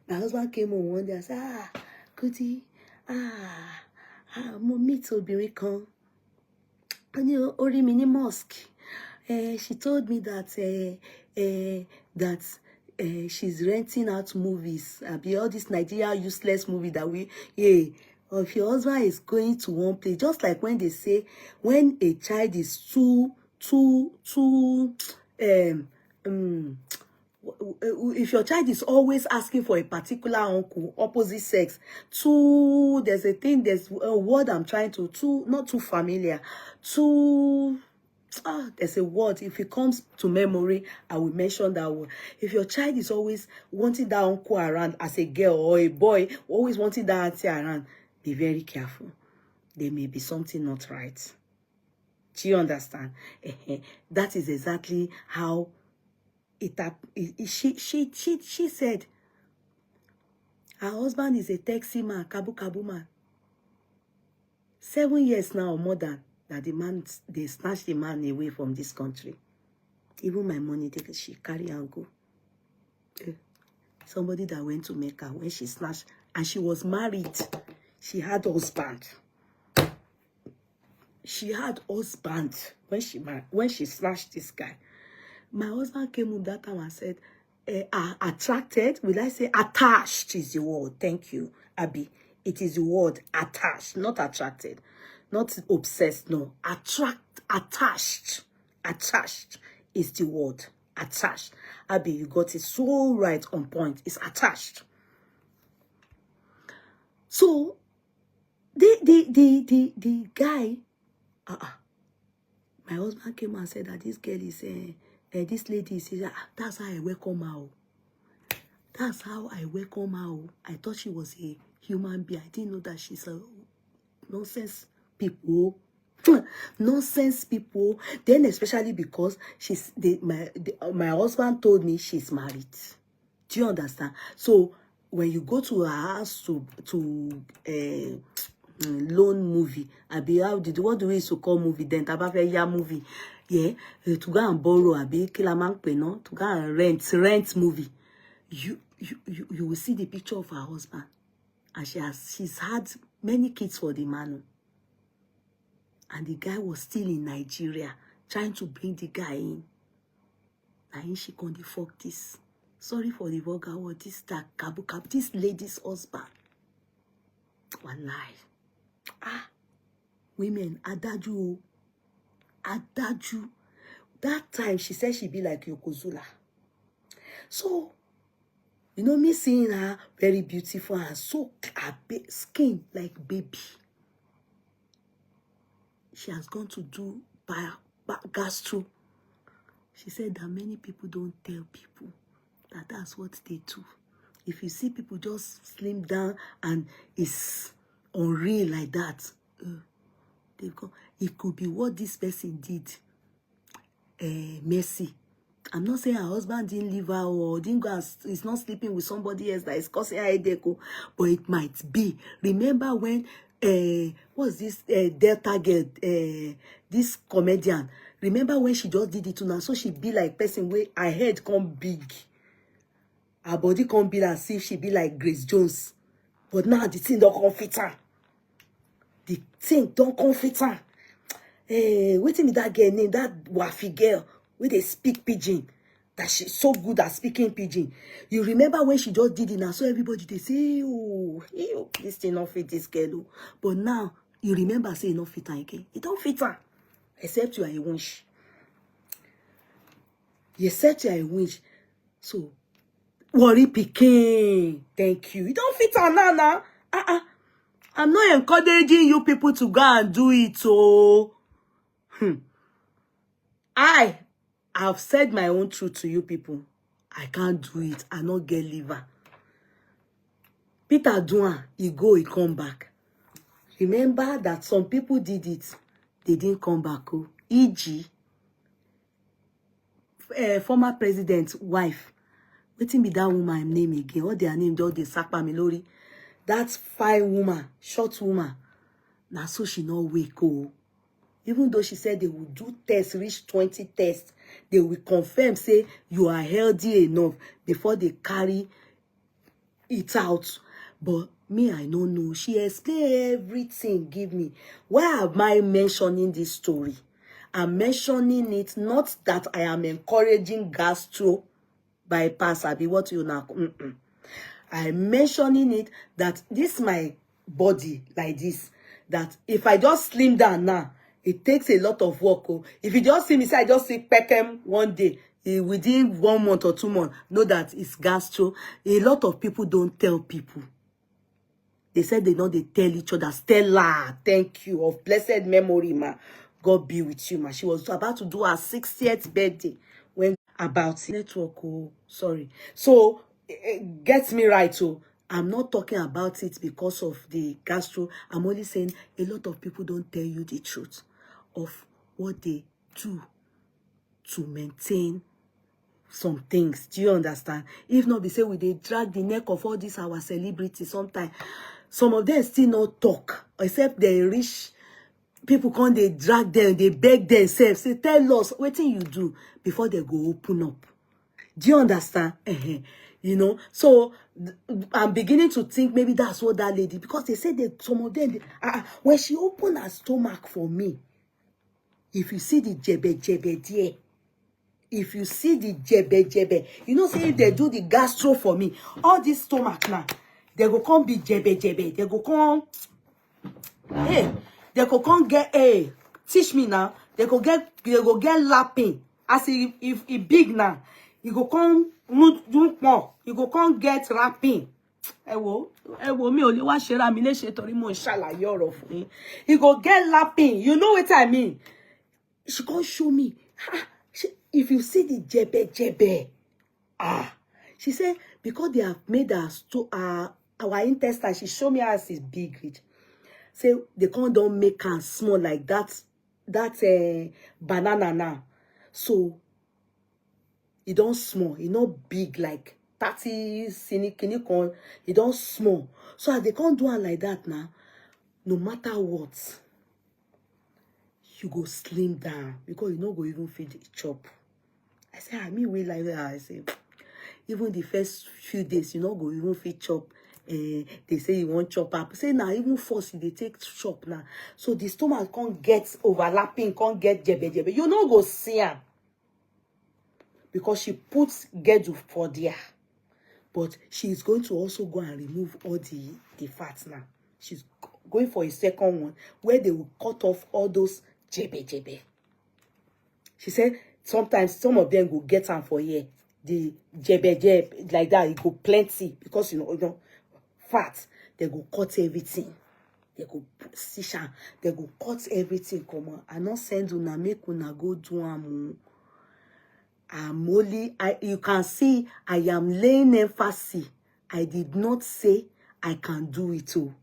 My husband came home one day and said, Goody, mo meet obìnrin kan. Orí mi ní mosque. She told me that she's renting out movies. All this Nigeria useless movie that if your husband is going to one place, just like when they say when a child is if your child is always asking for a particular uncle, opposite sex, there's a word I'm trying to, not too familiar, there's a word, if it comes to memory, I will mention that word. If your child is always wanting that uncle around as a girl or a boy, always wanting that auntie around, be very careful. There may be something not right. Do you understand? That is exactly how she said her husband is a taxi man, kabu man. 7 years now or more than that they snatched the man away from this country. Even my money, she carry and go. Somebody that went to Mecca when she snatched, and she was married. She had husband. She had husband when she snatched this guy. My husband came home that time and said, attracted, will I say attached is the word. Thank you, Abby. It is the word attached, not attracted, not obsessed, no. Attached is the word. Attached. Abby, you got it so right on point. It's attached. So the guy, my husband came and said that this girl is this lady is that's how I welcome her. That's how I welcome her. I thought she was a human being. I didn't know that she's a nonsense people. Nonsense people. Then especially because my husband told me she's married. Do you understand? So when you go to her house to loan movie, what do we used to call movie then? Tabafe movie. Yeah, to go and borrow to go and rent movie. You will see the picture of her husband, and she's had many kids for the man, and the guy was still in Nigeria trying to bring the guy in. And she can't fuck this. Sorry for the vulgar word. This that kabu, this lady's husband. One lie. Women, adaju. That time she said she'd be like Yokozuna. So, you know, me seeing her very beautiful and so her skin like baby. She has gone to do gastro. She said that many people don't tell people that that's what they do. If you see people just slim down and it's unreal like that, they've got, it could be what this person did. Mercy. I'm not saying her husband didn't leave her or didn't go and is not sleeping with somebody else that is causing her headache, but it might be. Remember when what's this Delta girl, this comedian? Remember when she just did it to her? So she be like person where her head come big, her body come big as if she be like Grace Jones. But now the thing don't come fit her. The thing don't come fit her. Waiting with that girl name, that waffy girl, where they speak pidgin, that she's so good at speaking pidgin. You remember when she just did it now, so everybody they say, oh, this thing not fit this girl. But now you remember saying not fit her again. It don't fit her, except you are a winch. Except you are a winch. So worry pikin, thank you. It don't fit her now. I'm not encouraging you people to go and do it. Oh. I have said my own truth to you people. I can't do it. I not get liver. Peter Duan, he go, he come back. Remember that some people did it. They didn't come back. Oh. E.g., former president's wife. Waiting be that woman name again. What their name? Just they sack Milori. That fine woman, short woman. Now so she not wake. Oh. Even though she said they will do tests, reach 20 tests, they will confirm, say, you are healthy enough before they carry it out. But me, I don't know. She explained everything, give me. Why am I mentioning this story? I'm mentioning it, not that I am encouraging gastro bypass. I be what you know. I'm mentioning it that this my body like this, that if I just slim down now, it takes a lot of work. Oh. If you just see me, say I just see Peckham one day, within 1 month or 2 months, know that it's gastro. A lot of people don't tell people. They said they know they tell each other. Stella, thank you, of blessed memory, ma. God be with you, ma. She was about to do her 60th birthday when about network. Oh, sorry. So, get me right, oh. I'm not talking about it because of the gastro. I'm only saying a lot of people don't tell you the truth of what they do to maintain some things. Do you understand? If not, they say they drag the neck of all these our celebrities sometimes. Some of them still not talk, except they rich people come, they drag them, they beg themselves, say, tell us what you do before they go open up. Do you understand? You know, so I'm beginning to think maybe that's what that lady, because they said that some of them, when she opened her stomach for me, if you see the jebe there, if you see the jebe, you know, say if they do the gastro for me, all this stomach now, they go come be jebe, they go come, hey, they go come get, hey, teach me now, they go get lapping, as if it big now, you go come, do more, you go come get rapping. Ewo mi ò lè wá ṣe ra mi léṣe torí mo ṣàlàyé ọ̀rọ̀ fún yín. You go get lapping, you know what I mean? She can't show me. If you see the jebe, she said because they have made our intestine. She showed me how it's big, rich. Say they don't make her small like that banana now. So it don't small, it not big like 30 cynic, it don't small. So as they can't do it like that now, no matter what, you go slim down because you no go even feed the chop. I say, I mean, we like that. I say, even the first few days, you no go even feed chop. They say you want chop up. Say now, even first they take chop now. So the stomach can't get overlapping, can't get jebe. You no go see her. because she puts Gedu for there. But she is going to also go and remove all the fat now. She's going for a second one where they will cut off all those jebe. She said sometimes some of them go get them for here. The jebe like that, it go plenty because you know fat. They go cut everything. They go sisha. They go cut everything. Come on, I not send una make una go do am. I'm only, you can see I am laying emphasis. I did not say I can do it too.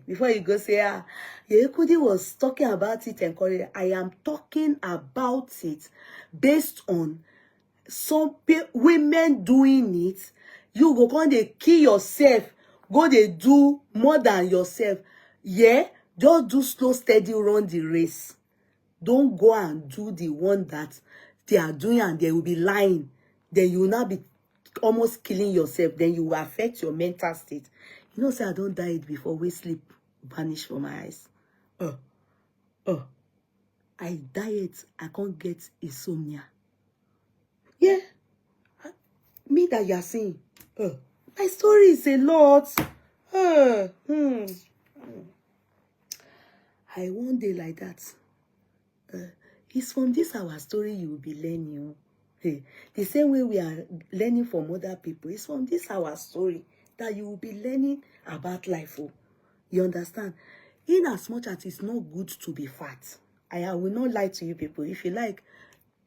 Before you go say, Yekudi was talking about it and I am talking about it based on some women doing it. You go on they kill yourself. Go they do more than yourself. Yeah, just do slow, steady, run the race. Don't go and do the one that they are doing and they will be lying. Then you will not be almost killing yourself. Then you will affect your mental state. You know, say I don't diet before we sleep vanish from my eyes. I diet, I can't get insomnia. Yeah. Me that you are saying. My story is a lot. I one day like that. It's from this our story you will be learning. The same way we are learning from other people. It's from this our story that you will be learning about life. You understand? In as much as it's not good to be fat. I will not lie to you people. If you like,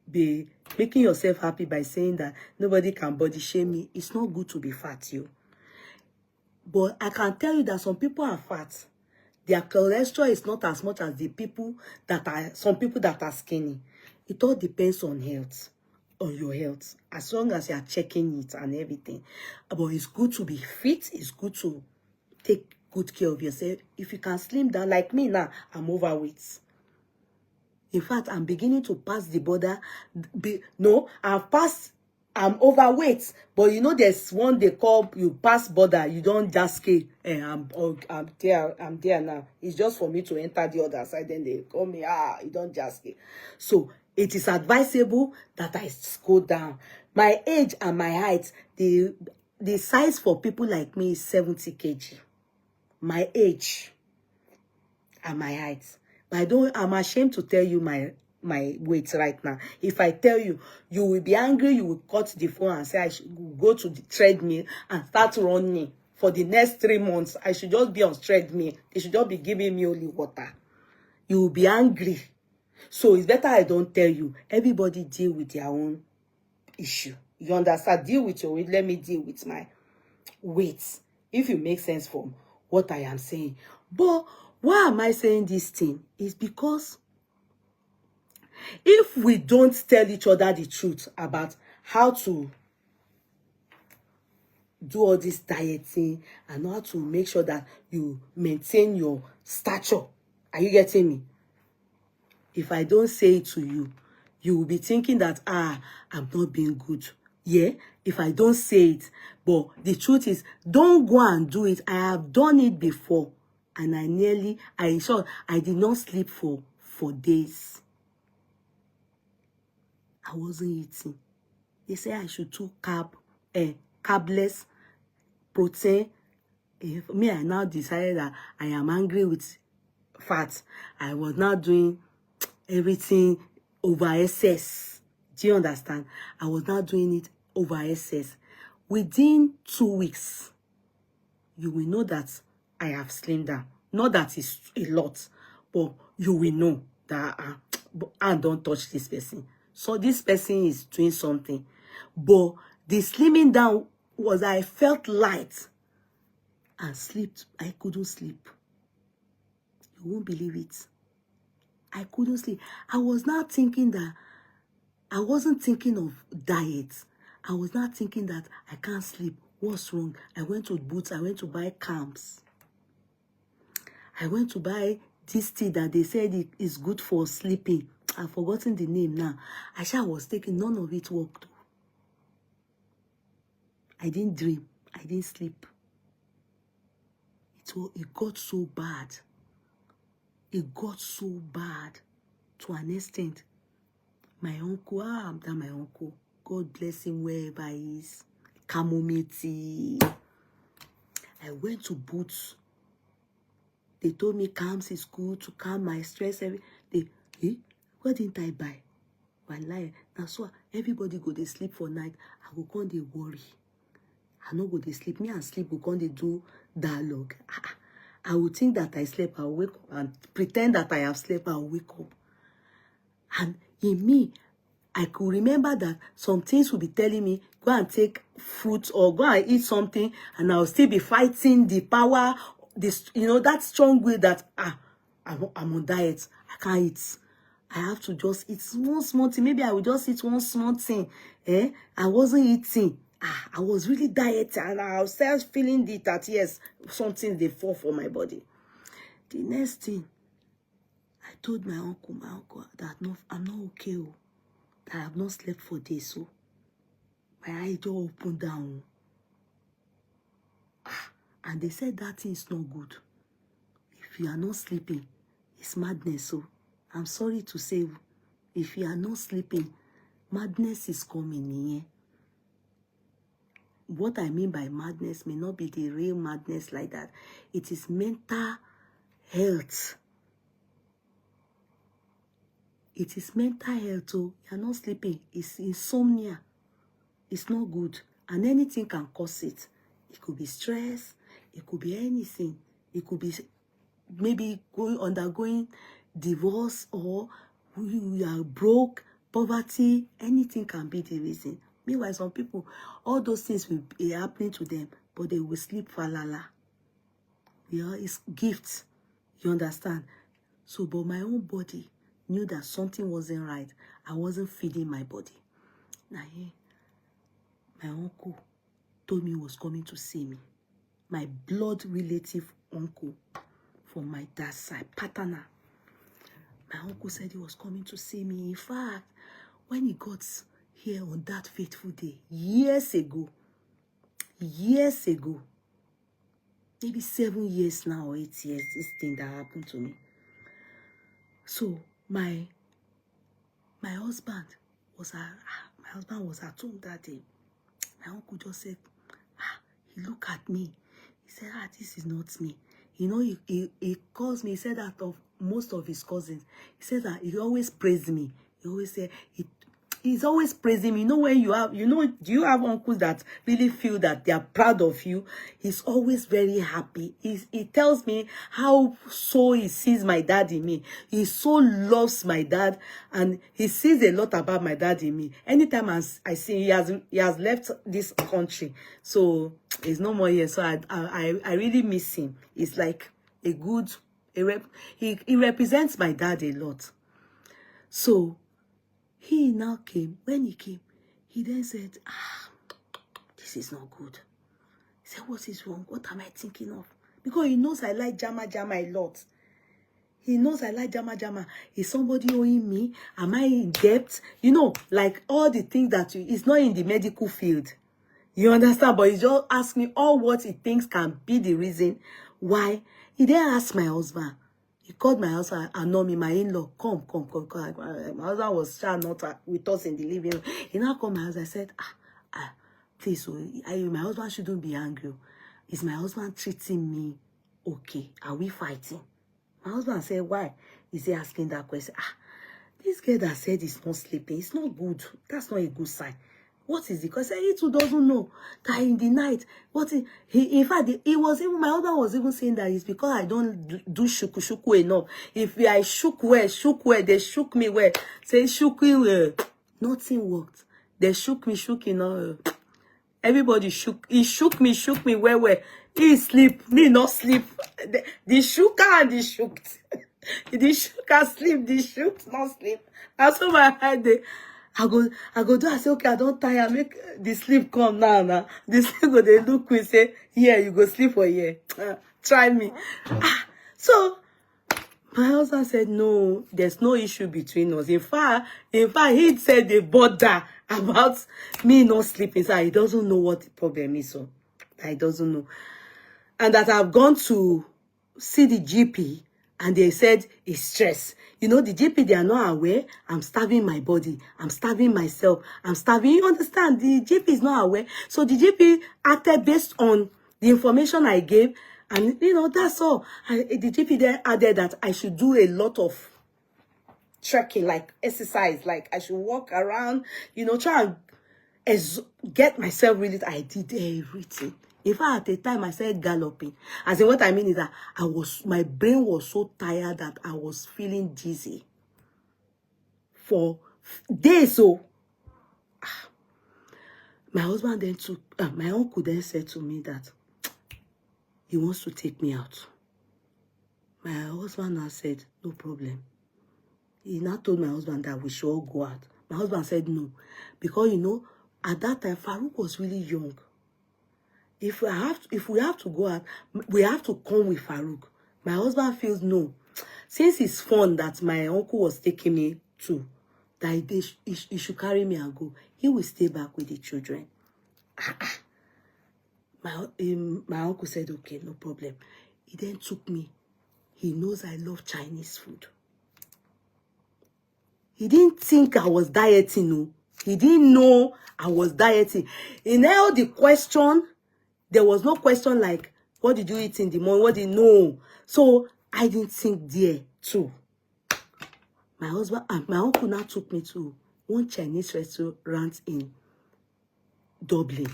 be making yourself happy by saying that nobody can body shame me. It's not good to be fat, you. But I can tell you that some people are fat. Their cholesterol is not as much as the people that are, some people that are skinny. It all depends on health, on your health. As long as you are checking it and everything. But it's good to be fit. It's good to take good care of yourself. If you can slim down, like me now, I'm overweight. In fact, I'm beginning to pass the border. I'm overweight, but you know there's one they call you pass border, you don't just scale. I'm there now. It's just for me to enter the other side. Then they call me, you don't just scale. So it is advisable that I go down. My age and my height, the size for people like me is 70 kg. My age and my height. But I'm ashamed to tell you my weight right now. If I tell you, you will be angry, you will cut the phone and say I should go to the treadmill and start running. For the next 3 months, I should just be on treadmill. They should just be giving me only water. You will be angry. So it's better I don't tell you. Everybody deal with their own issue. You understand? Deal with your weight. Let me deal with my weight. If it makes sense from what I am saying. But why am I saying this thing? Is because if we don't tell each other the truth about how to do all this dieting and how to make sure that you maintain your stature, are you getting me? If I don't say it to you, you will be thinking that, I'm not being good. Yeah, if I don't say it. But the truth is, don't go and do it. I have done it before. And I did not sleep for days. I wasn't eating. They say I should do carbless protein. Me, I now decided that I am angry with fat. I was now doing everything over excess. Do you understand? I was now doing it over excess. Within 2 weeks, you will know that I have slimmed down. Not that it's a lot, but you will know that I don't touch this person. So this person is doing something. But the slimming down was I felt light and slept. I couldn't sleep. You won't believe it. I couldn't sleep. I was not thinking that I wasn't thinking of diet. I was not thinking that I can't sleep. What's wrong? I went to Boots. I went to buy camps. I went to buy this tea that they said it is good for sleeping. I've forgotten the name now. I was taking, none of it worked. I didn't dream. I didn't sleep. It got so bad. It got so bad to an extent. My uncle, my uncle God bless him wherever he is. Chamomile tea. I went to Boots. They told me calms is good to calm my stress. What didn't I buy? Wallahi, that's why everybody go they sleep for night. I go come they worry. I no go they sleep. Me and sleep go come they do dialogue. I would think that I slept, I'll wake up and pretend that I have slept, I'll wake up. And in me, I could remember that some things would be telling me, go and take fruit or go and eat something, and I'll still be fighting the power, this, that strong will that, I'm on diet. I can't eat. I have to just eat small thing. Maybe I will just eat one small thing. I wasn't eating. I was really dieting, and I was still feeling that, yes, something they fall for my body. The next thing, I told my uncle that no, I'm not okay. That I have not slept for days. So my eyes just opened down. And they said that thing is not good. If you are not sleeping, it's madness. So I'm sorry to say, if you are not sleeping, madness is coming here. What I mean by madness may not be the real madness like that. It is mental health. It is mental health. So you're not sleeping. It's insomnia. It's not good. And anything can cause it. It could be stress. It could be anything. It could be maybe undergoing divorce, or you are broke, poverty. Anything can be the reason. Meanwhile, some people, all those things will be happening to them, but they will sleep falala. It's gifts. You understand? So, but my own body knew that something wasn't right. I wasn't feeding my body. Now, my uncle told me he was coming to see me. My blood relative uncle from my dad's side, paternal. My uncle said he was coming to see me. In fact, when he got here on that fateful day, years ago, maybe 7 years now, or 8 years, this thing that happened to me. So my husband was at home that day. My uncle just said, he looked at me. He said, this is not me. He calls me. He said that of most of his cousins. He said that he always praised me. He always said, he's always praising me. When you have, do you have uncles that really feel that they are proud of you? He's always very happy. He tells me how so he sees my dad in me. He so loves my dad, and he sees a lot about my dad in me. Anytime I see he has left this country, so he's no more here. So I really miss him. He's like a good, he represents my dad a lot. So he now came. When he came, he then said, this is not good. He said, what is wrong? What am I thinking of? Because he knows I like jama a lot. He knows I like jama. Is somebody owing me? Am I in debt? Like all the things that it's not in the medical field. You understand? But he just asked me all what he thinks can be the reason why. He then asked my husband. He called my husband and know me, my in-law. Come. My husband was not with us in the living room. He now called my husband. I said, please, my husband shouldn't be angry. Is my husband treating me okay? Are we fighting? My husband said, why is he asking that question? This girl that said he's not sleeping, it's not good. That's not a good sign. What is it? Because he too doesn't know that in the night, in fact, my husband was even saying that it's because I don't do shuku enough. If I shook well, they shook me well. Say shuku well, nothing worked. They shook me, everybody shook. He shook me well. He sleep, me not sleep. The shooker and the shooked. The shooker sleep, the shooked not sleep. That's what my head dey. I go do. I say, okay, I don't tire. Make the sleep come now. The sleep go. They look me say, yeah, you go sleep for a year. Try me. So my husband said, no, there's no issue between us. In fact, he said they bother about me not sleeping. So he doesn't know what the problem is. So he doesn't know, and that I've gone to see the GP, And they said it's stress. You know, the GP, they are not aware. I'm starving my body. I'm starving myself. I'm starving. You understand? The GP is not aware. So the GP acted based on the information I gave. And, you know, that's all. The GP then added that I should do a lot of trekking, like exercise. Like I should walk around, you know, try and get myself really. I did everything. In fact, at the time I started galloping. As in, what I mean is that my brain was so tired that I was feeling dizzy for days. So my husband then took, my uncle then said to me that he wants to take me out. My husband now said, no problem. He now told my husband that we should all go out. My husband said no, because, you know, at that time Farouk was really young. If we have to go out, we have to come with Farouk. My husband feels no. Since it's fun that my uncle was taking me to, that he should carry me and go. He will stay back with the children. My uncle said, okay, no problem. He then took me. He knows I love Chinese food. He didn't think I was dieting, no. He didn't know I was dieting. In all the question, there was no question like, what did you eat in the morning? What did you know? So I didn't think there too. My husband and my uncle now took me to one Chinese restaurant in Dublin.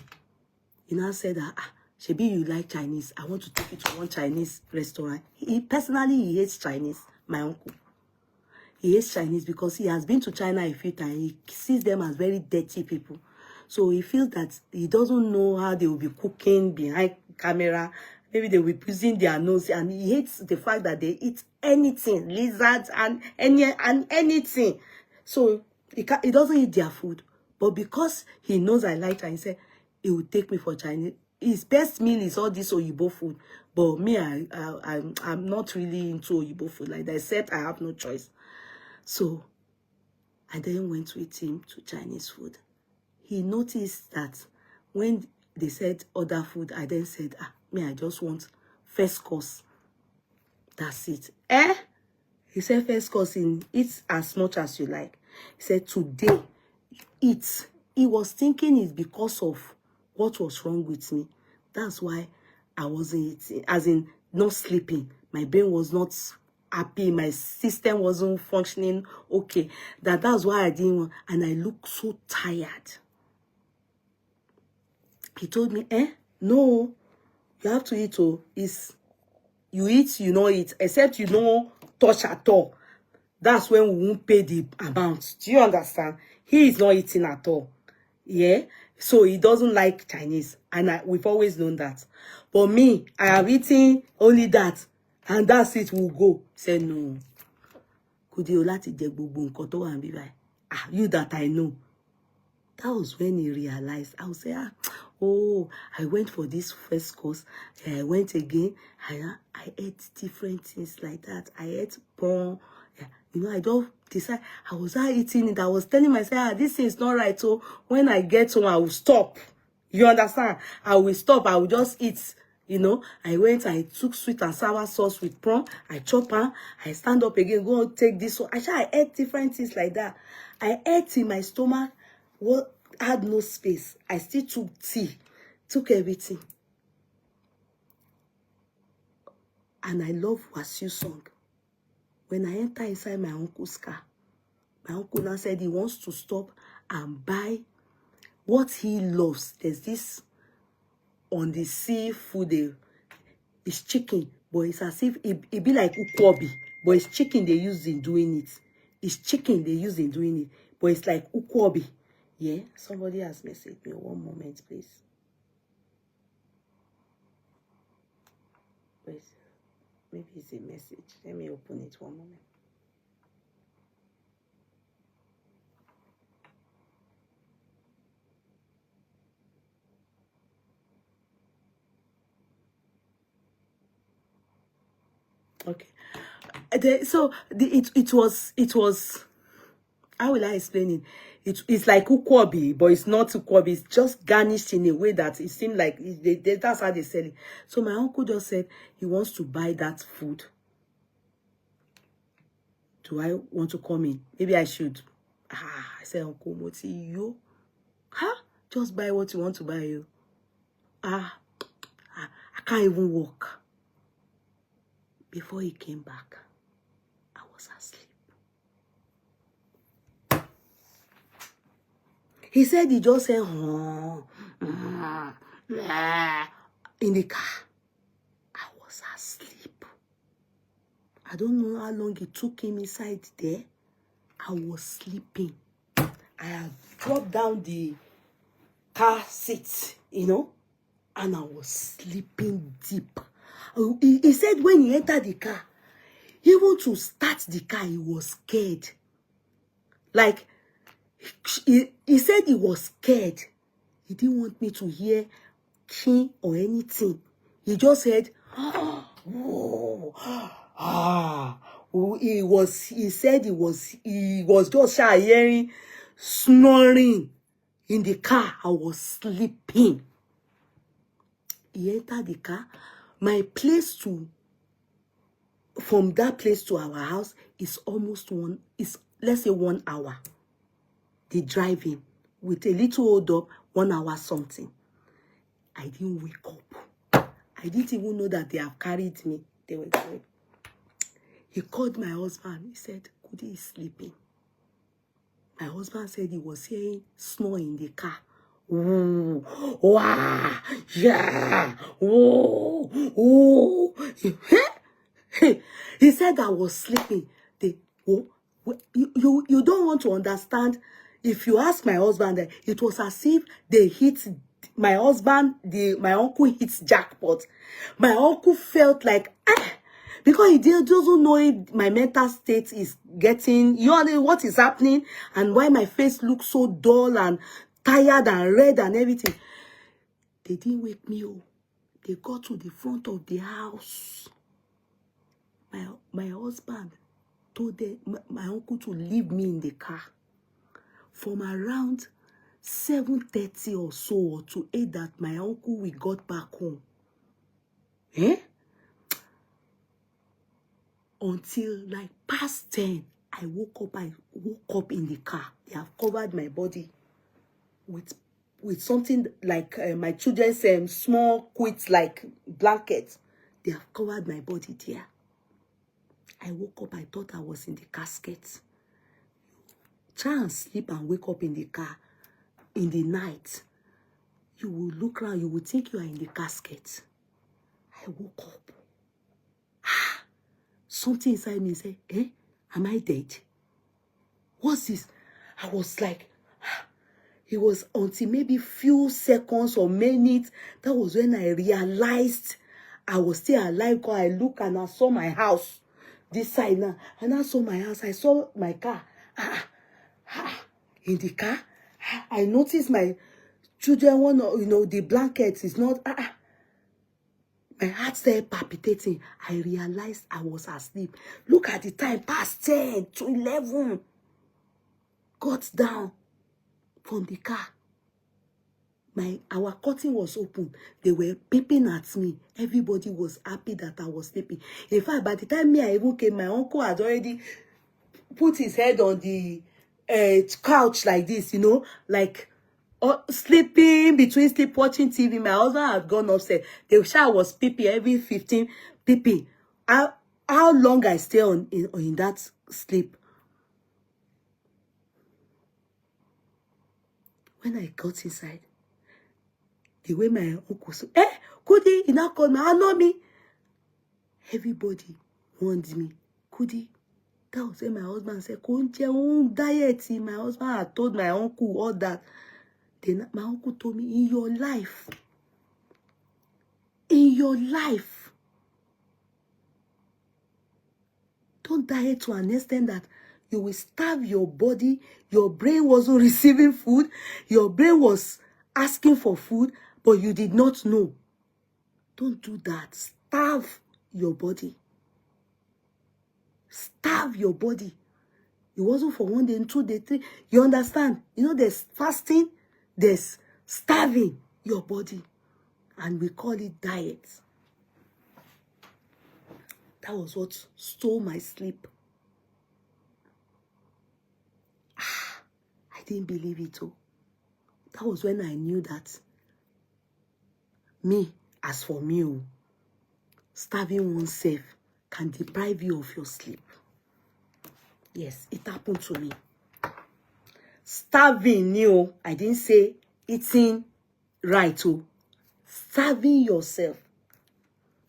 He now said that, Shebi, you like Chinese. I want to take you to one Chinese restaurant. He hates Chinese, my uncle. He hates Chinese because he has been to China a few times. He sees them as very dirty people. So he feels that he doesn't know how they will be cooking behind camera. Maybe they will be using their nose. And he hates the fact that they eat anything, lizards and anything. So he doesn't eat their food. But because he knows I like Chinese, he said he will take me for Chinese. His best meal is all this Oyibo food. But me, I'm not really into Oyibo food like that, except I have no choice. So I then went with him to Chinese food. He noticed that when they said other food, I then said, I just want first course. That's it. He said first course eat as much as you like. He said today, eat. He was thinking it's because of what was wrong with me. That's why I wasn't eating, as in not sleeping. My brain was not happy. My system wasn't functioning okay. That's why I didn't want, and I looked so tired. He told me, no, you have to eat. Oh, you eat, you know it, except you don't touch at all. That's when we won't pay the amount. Do you understand? He is not eating at all. Yeah? So he doesn't like Chinese. And we've always known that. But me, I am eating only that. And that's it, we'll go. Say no. Could you let it and be like, you that I know. That was when he realized. I would say, oh, I went for this first course. I went again. I ate different things like that. I ate prawn. You know, I don't decide. I was eating it. I was telling myself, this thing is not right. So when I get home, I will stop. You understand? I will stop. I will just eat. You know, I went, I took sweet and sour sauce with prawn. I chop her. I stand up again, go and take this one. I ate different things like that. I ate in my stomach. What had no space. I still took tea, took everything. And I love Wasiu song. When I enter inside my uncle's car, my uncle now said he wants to stop and buy what he loves. There's this on the seafood, it's chicken, but it's as if it be like ukwobi, but it's chicken they use in doing it. It's chicken they use in doing it, but it's like ukwobi. Yeah, somebody has messaged me. One moment, please. Wait, maybe it's a message. Let me open it one moment. Okay. So it was. How will I explain it? It's like ukwobi, but it's not ukwobi. It's just garnished in a way that it seemed like that's how they sell it. So my uncle just said he wants to buy that food do I want to come in? Maybe I should. I said, Uncle Moti, you? Huh? Just buy what you want to buy, you. I can't even walk. Before he came back, I was asleep. He said he just said, in the car. I was asleep. I don't know how long it took him inside there. I was sleeping. I had dropped down the car seat, you know, and I was sleeping deep. He said when he entered the car, even to start the car, he was scared. Like, he said he was scared. He didn't want me to hear king or anything. He just said, he said he was just hearing snoring in the car. I was sleeping. He entered the car. My place from that place to our house is let's say 1 hour. The driving with a little hold up, 1 hour something. I didn't wake up. I didn't even know that they have carried me. They were going. He called my husband. He said, Kudi is sleeping. My husband said he was hearing snore in the car. Ooh, wah, yeah, ooh, ooh. He said I was sleeping. You don't want to understand. If you ask my husband, it was as if they hit my husband, my uncle hits jackpot. My uncle felt like, because he doesn't know my mental state is getting, you know what is happening and why my face looks so dull and tired and red and everything. They didn't wake me up. They got to the front of the house. My husband told my uncle to leave me in the car. From around 7:30 or so or to 8 that my uncle we got back home. Until like past 10, I woke up in the car. They have covered my body with something like my children's small quilts like blankets. They have covered my body there. I woke up, I thought I was in the casket. Try and sleep and wake up in the car in the night. You will look around, you will think you are in the casket. I woke up. Something inside me said, am I dead? What's this? I was like, it was until maybe few seconds or minutes. That was when I realized I was still alive. Because I looked and I saw my house. This side now. And I saw my house. I saw my car. In the car. I noticed my children, the blankets is not. My heart started palpitating. I realized I was asleep. Look at the time, past 10 to 11. Got down from the car. Our curtain was open. They were peeping at me. Everybody was happy that I was sleeping. In fact, by the time I even came, my uncle had already put his head on the couch like this, like sleeping between sleep watching TV. My husband had gone upstairs. The shower was peeping every 15 peeping. How long I stay in that sleep? When I got inside, the way my uncle said, Kudi, he now called me, I know me. Everybody warned me, Kudi. That was when my husband said, diet. My husband had told my uncle all that. Then my uncle told me, in your life, don't diet to an extent that you will starve your body. Your brain wasn't receiving food. Your brain was asking for food, but you did not know. Don't do that. Starve your body. Starve your body. It wasn't for 1 day, 2 days, 3. You understand? There's fasting, there's starving your body. And we call it diet. That was what stole my sleep. didn't believe it. Oh. That was when I knew that me, as for me, oh, starving oneself can deprive you of your sleep. Yes, it happened to me. Starving, you, I didn't say eating right. Oh, starving yourself.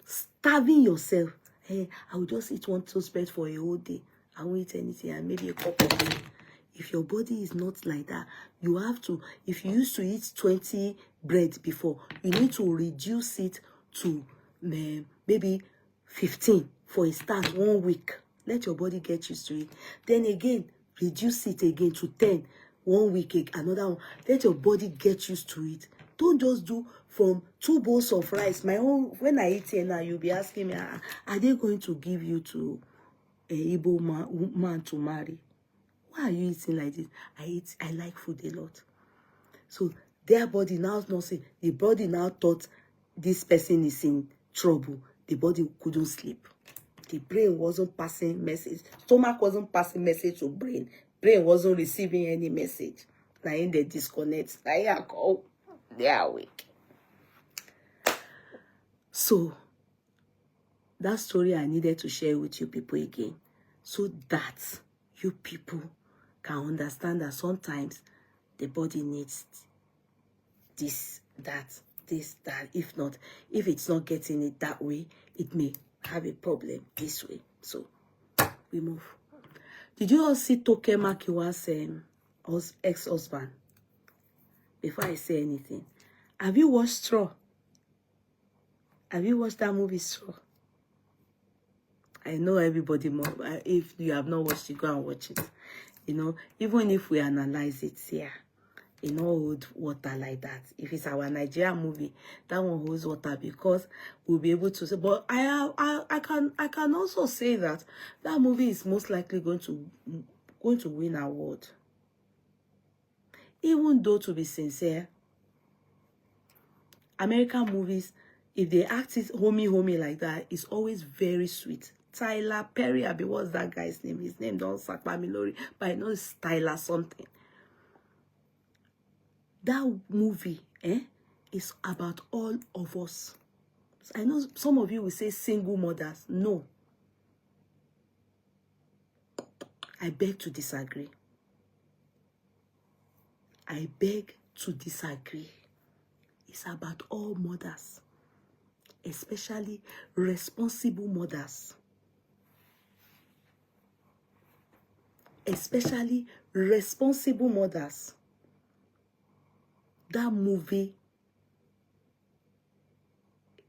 Starving yourself. Hey, I will just eat one toast bread for a whole day. I won't eat anything and maybe a cup of tea. If your body is not like that, you have to, if you used to eat 20 bread before, you need to reduce it to maybe 15 for a start, 1 week. Let your body get used to it. Then again, reduce it again to 10, 1 week, another one. Let your body get used to it. Don't just do from 2 bowls of rice. My own, when I eat here now, you'll be asking me, are they going to give you to a Igbo man to marry? Why are you eating like this? I like food a lot. So their body now not saying, the body now thought this person is in trouble. The body couldn't sleep. The brain wasn't passing message. Stomach wasn't passing message to brain. Brain wasn't receiving any message. Now in the disconnect. Now they are awake. So that story I needed to share with you people again, so that you people can understand that sometimes the body needs this, that. If not, if it's not getting it that way, it may have a problem this way. So we move. Did you all see Toke Makiwa's ex-husband? Before I say anything, have you watched Straw? Have you watched that movie Straw? I know everybody more. If you have not watched it, go and watch it. You know, even if we analyze it here, it no hold water like that. If it's our Nigerian movie, that one holds water because we'll be able to say. But I can also say that that movie is most likely going to win an award. Even though, to be sincere, American movies, if they act it homey like that, it's always very sweet. Tyler Perry, what's that guy's name? His name don't sack me Lori, but I know it's Tyler something. That movie, is about all of us. I know some of you will say single mothers. No. I beg to disagree. I beg to disagree. It's about all mothers, especially responsible mothers. Especially responsible mothers. That movie,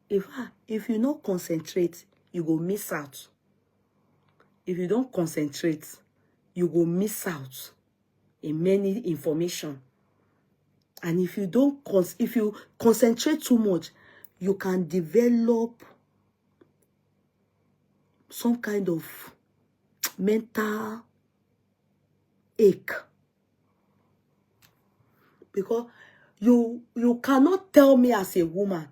if you don't concentrate, you go miss out. If you don't concentrate, you go miss out in many information. And if you concentrate too much, you can develop some kind of mental ache. Because you cannot tell me as a woman,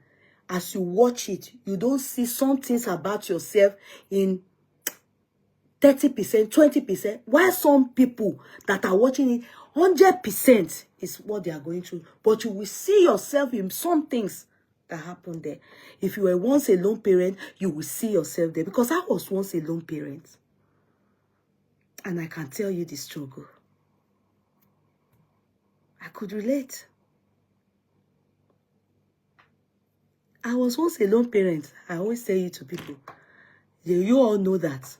as you watch it, you don't see some things about yourself in 30%, 20%. While some people that are watching it, 100% is what they are going through. But you will see yourself in some things that happen there. If you were once a lone parent, you will see yourself there. Because I was once a lone parent. And I can tell you the struggle. I could relate. I was once a lone parent. I always say it to people. You all know that.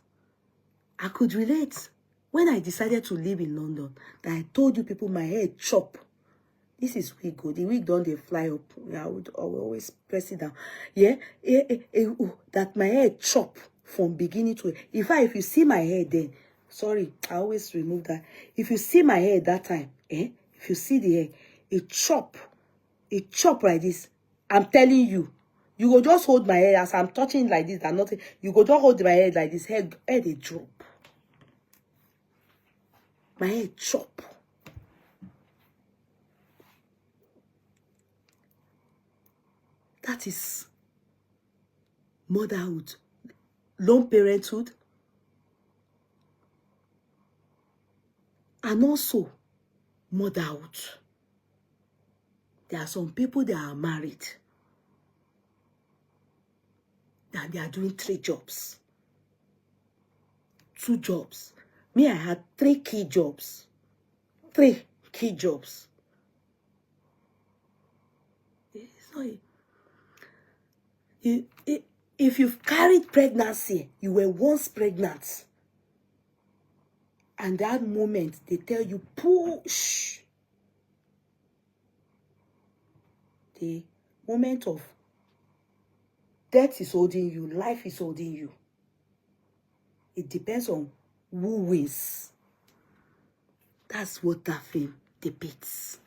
I could relate. When I decided to live in London, that I told you people my hair chop. This is wig good. The wig don't they fly up. I would always press it down. Yeah. That my hair chop from beginning to if you see my hair then, sorry, I always remove that. If you see my hair that time, if you see the hair, it chop like this. I'm telling you, you go just hold my hair as I'm touching like this and nothing. You go just hold my hair like this. Head they drop. My hair chop. That is motherhood, lone parenthood, and also motherhood. There are some people that are married and they are doing 3 jobs, 2 jobs. Me, I had 3 key jobs. 3 key jobs. It's not if you've carried pregnancy, you were once pregnant, and that moment they tell you push, the moment of death is holding you, life is holding you. It depends on who wins. That's what that film depicts.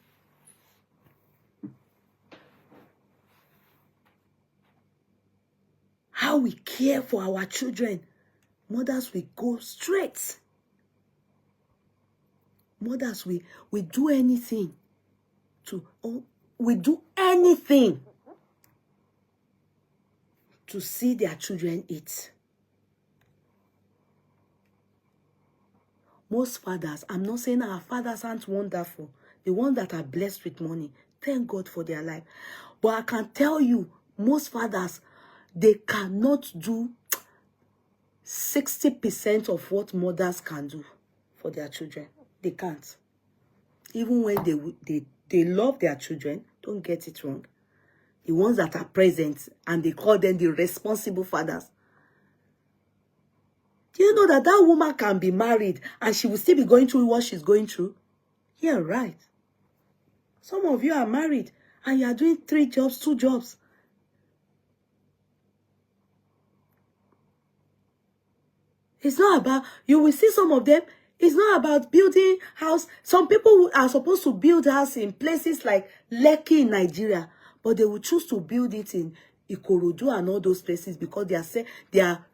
How we care for our children. Mothers, we go straight. Mothers, we do anything we do anything to see their children eat. Most fathers, I'm not saying our fathers aren't wonderful. The ones that are blessed with money, thank God for their life. But I can tell you, most fathers, they cannot do 60% of what mothers can do for their children. They can't. Even when they love their children, don't get it wrong. The ones that are present, and they call them the responsible fathers. Do you know that that woman can be married and she will still be going through what she's going through? Yeah, right. Some of you are married and you are doing 3 jobs, 2 jobs. It's not about, you will see some of them, it's not about building house. Some people are supposed to build house in places like Lekki in Nigeria, but they will choose to build it in Ikorodu and all those places because they are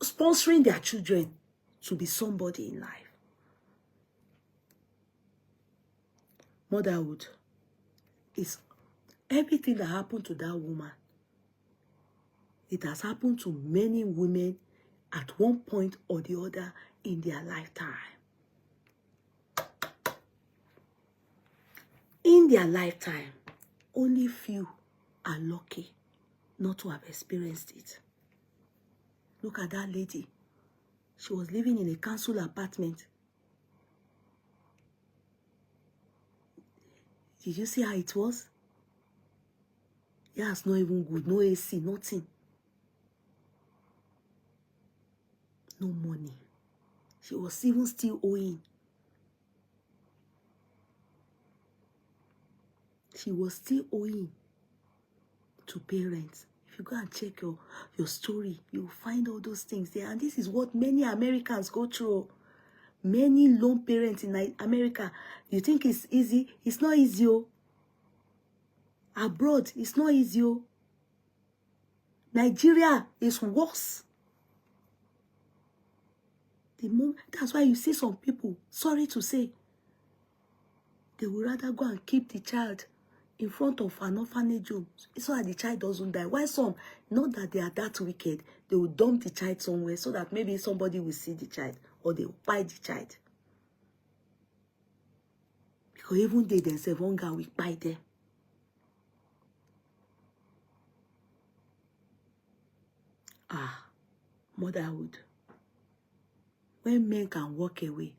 sponsoring their children to be somebody in life. Motherhood is everything that happened to that woman. It has happened to many women at one point or the other in their lifetime. In their lifetime, only few are lucky not to have experienced it. Look at that lady. She was living in a council apartment. Did you see how it was? Yeah, it's not even good. No AC, nothing. No money. She was even still owing. She was still owing to parents. If you go and check your story, you'll find all those things there. And this is what many Americans go through. Many lone parents in America. You think it's easy? It's not easy. Abroad, it's not easy. Nigeria is worse. That's why you see some people, sorry to say, they would rather go and keep the child in front of an orphanage home so that the child doesn't die. Why some? Not that they are that wicked. They will dump the child somewhere so that maybe somebody will see the child or they will buy the child. Because even they themselves, hunger will buy them. Motherhood. When men can walk away,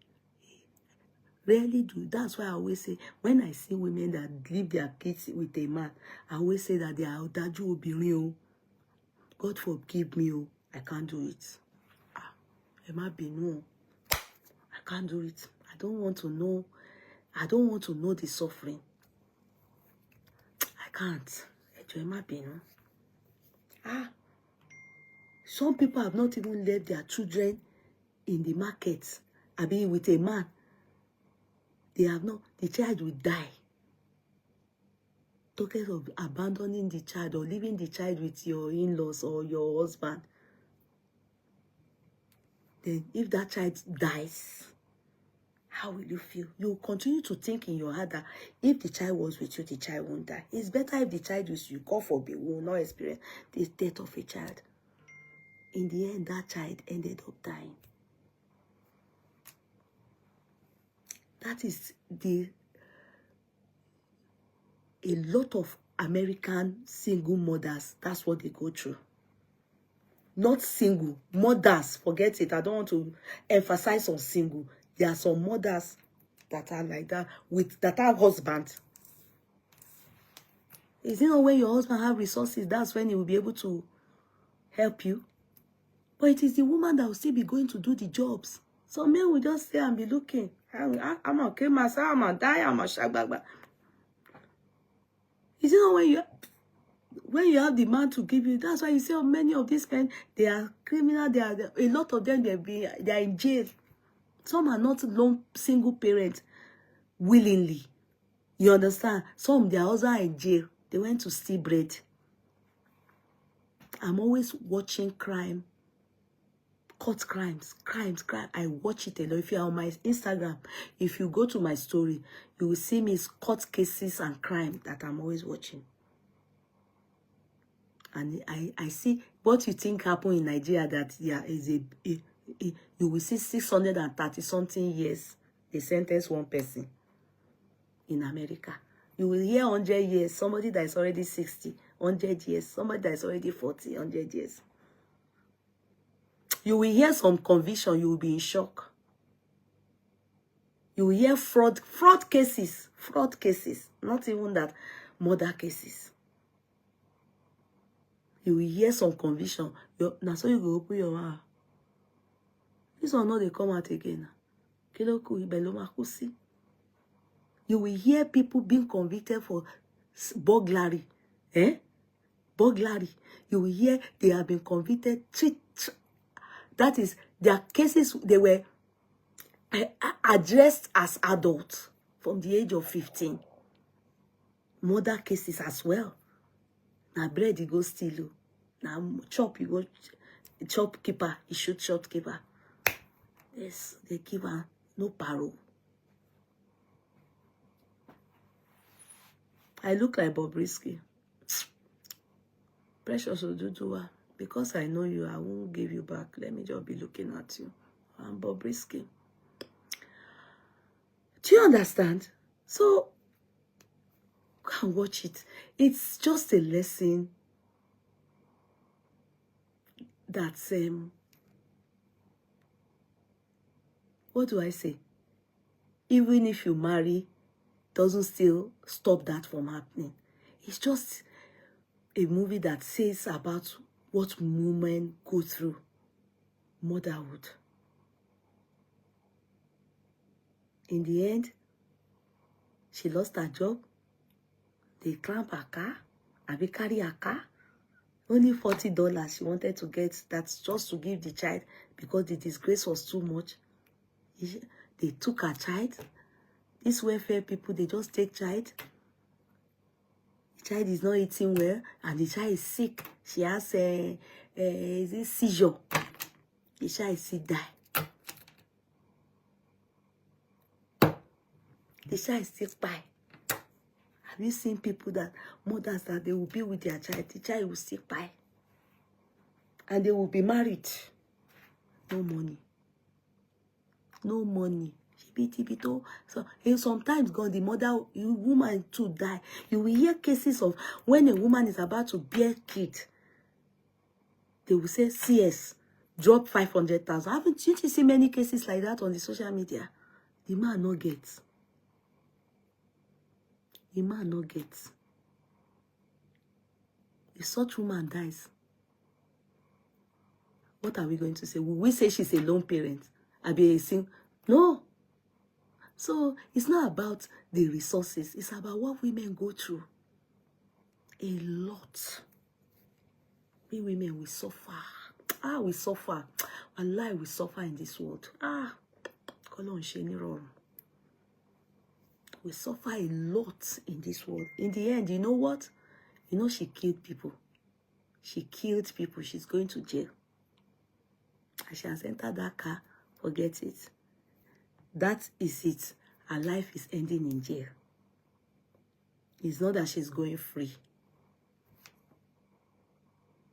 rarely do. That's why I always say, when I see women that leave their kids with a man, I always say that they are Daju Obinrin. God forgive me. I can't do it. Emma Binu. I can't do it. I don't want to know. I don't want to know the suffering. I can't. Emma Binu. Some people have not even left their children in the market. I mean, with a man. They have not. The child will die. Talking of abandoning the child or leaving the child with your in-laws or your husband. Then if that child dies, how will you feel? You will continue to think in your heart that if the child was with you, the child won't die. It's better if the child is you. God forbid, we will not experience the death of a child. In the end, that child ended up dying. That is a lot of American single mothers, that's what they go through. Not single, mothers, forget it. I don't want to emphasize on single. There are some mothers that are like that, that have husbands. Is it not when your husband have resources, that's when he will be able to help you? But it is the woman that will still be going to do the jobs. Some men will just stay and be looking. I'm okay, myself, I'm gonna die, I'm gonna shag. Is it not when you have the man to give you? That's why you see many of these men, they are criminal. A lot of them, they are in jail. Some are not single parents willingly. You understand? Some, their husbands are in jail. They went to steal bread. I'm always watching crime. Court crimes. I watch it a lot. If you're on my Instagram, if you go to my story, you will see me court cases and crime that I'm always watching. And I see what you think happened in Nigeria, that is you will see 630 something years they sentence one person. In America, you will hear 100 years, somebody that is already 60, 100 years, somebody that is already 40, 100 years. You will hear some conviction, you will be in shock. You will hear fraud cases, not even that, murder cases. You will hear some conviction. Now so you go open your mouth. This one not they come out again. You will hear people being convicted for burglary. Burglary. You will hear they have been convicted. That is, their cases, they were addressed as adults from the age of 15. Murder cases as well. Now bread you go steal. Now chop you go shopkeeper. You shoot shopkeeper. Yes, they give her no parole. I look like Bobrisky. Precious Oduduwa. Because I know you, I won't give you back. Let me just be looking at you. I'm Bobrisky. Do you understand? So, go and watch it. It's just a lesson that's, what do I say? Even if you marry, doesn't still stop that from happening. It's just a movie that says about what women go through motherhood. In the end, she lost her job. They clamp her car. Abi carry her car. Only $40 she wanted to get. That's just to give the child because the disgrace was too much. They took her child. These welfare people, they just take child. The child is not eating well, and the child is sick. She has a seizure. The child is sick, die. The child is still by. Have you seen people that, mothers that they will be with their child, the child will still by. And they will be married. No money. No money. So sometimes God, the woman to die. You will hear cases of when a woman is about to bear kid. They will say CS drop 500,000. Haven't you seen many cases like that on the social media? The man no gets. The man no gets. If such woman dies, what are we going to say? Will we say she's a lone parent? I be a single? No. So it's not about the resources. It's about what women go through. A lot. We women, we suffer. We suffer. Allah, we suffer in this world. We suffer a lot in this world. In the end, you know what? You know she killed people. She killed people. She's going to jail. And she has entered that car. Forget it. That is it. Her life is ending in jail. It's not that she's going free.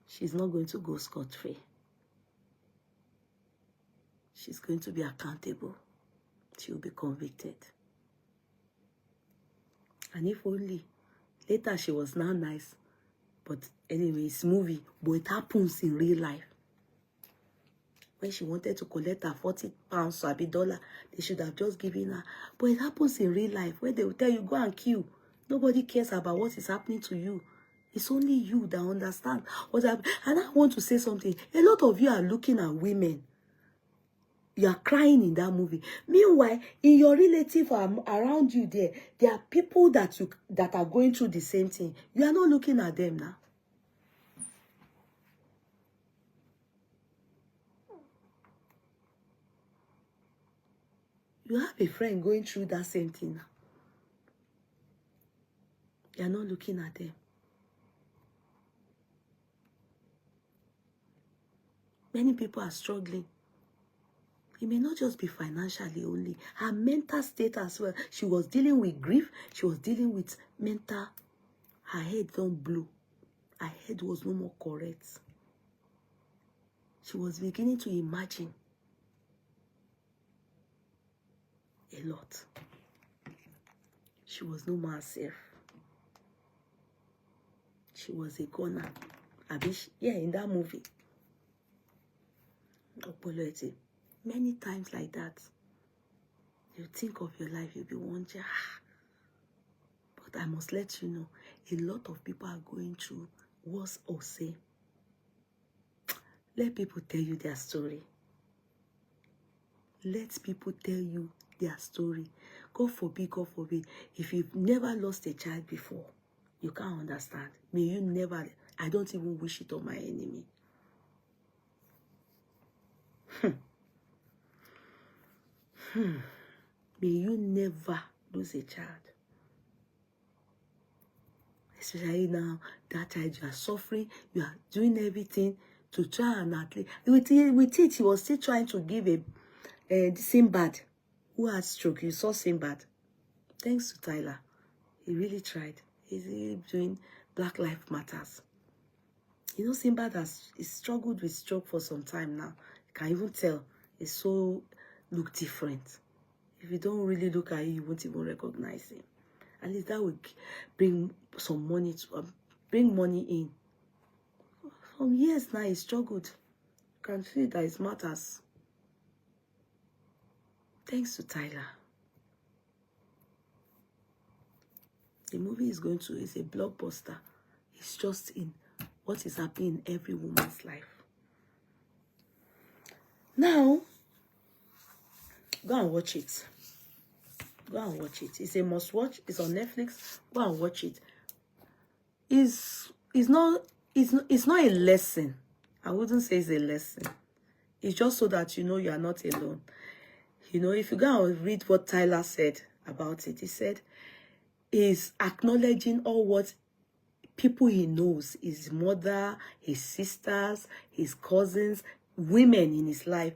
She's not going to go scot-free. She's going to be accountable. She will be convicted. And if only later she was now nice. But anyway, it's movie, but it happens in real life. When she wanted to collect her £40 or $1, they should have just given her. But it happens in real life, where they will tell you, go and kill. Nobody cares about what is happening to you. It's only you that understand what happened. And I want to say something. A lot of you are looking at women. You are crying in that movie. Meanwhile, in your relative around you there are people that are going through the same thing. You are not looking at them now. You have a friend going through that same thing now. You are not looking at them. Many people are struggling. It may not just be financially only. Her mental state as well. She was dealing with grief. She was dealing with mental. Her head don't blow. Her head was no more correct. She was beginning to imagine a lot. She was no more herself. She was a goner. Yeah, in that movie. Many times like that. You think of your life, you'll be wondering, but I must let you know, a lot of people are going through worse or same. Let people tell you their story. Let people tell you their story. God forbid, if you've never lost a child before, you can't understand. May you never, I don't even wish it on my enemy. May you never lose a child. Especially now, that child, you are suffering, you are doing everything to try and at least. With it, he was still trying to give a Sinbad who had stroke. You saw Sinbad. Thanks to Tyler. He really tried. He's really doing Black Lives Matters. You know, Sinbad has struggled with stroke for some time now. You can even tell. It's so look different. If you don't really look at it, you won't even recognize him. At least that would bring some money to bring money in. For years now, he struggled. You can see that it matters. Thanks to Tyler. The movie is a blockbuster. It's just in what is happening in every woman's life. Now, go and watch it. Go and watch it. It's a must watch. It's on Netflix. Go and watch it. It's not a lesson. I wouldn't say it's a lesson. It's just so that you know you are not alone. You know, if you go and read what Tyler said about it, he said he's acknowledging all what people he knows, his mother, his sisters, his cousins, women in his life.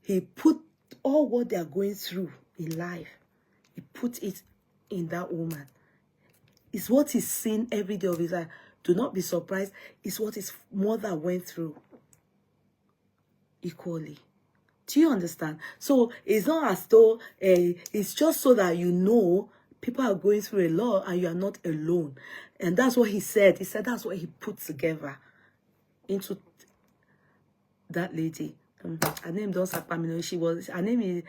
He put all what they are going through in life. He put it in that woman. It's what he's seen every day of his life. Do not be surprised. It's what his mother went through equally. Do you understand? So it's not as though it's just so that you know people are going through a lot and you are not alone. And that's what he said. He said that's what he put together into that lady. Her name don't sapamino. Her name is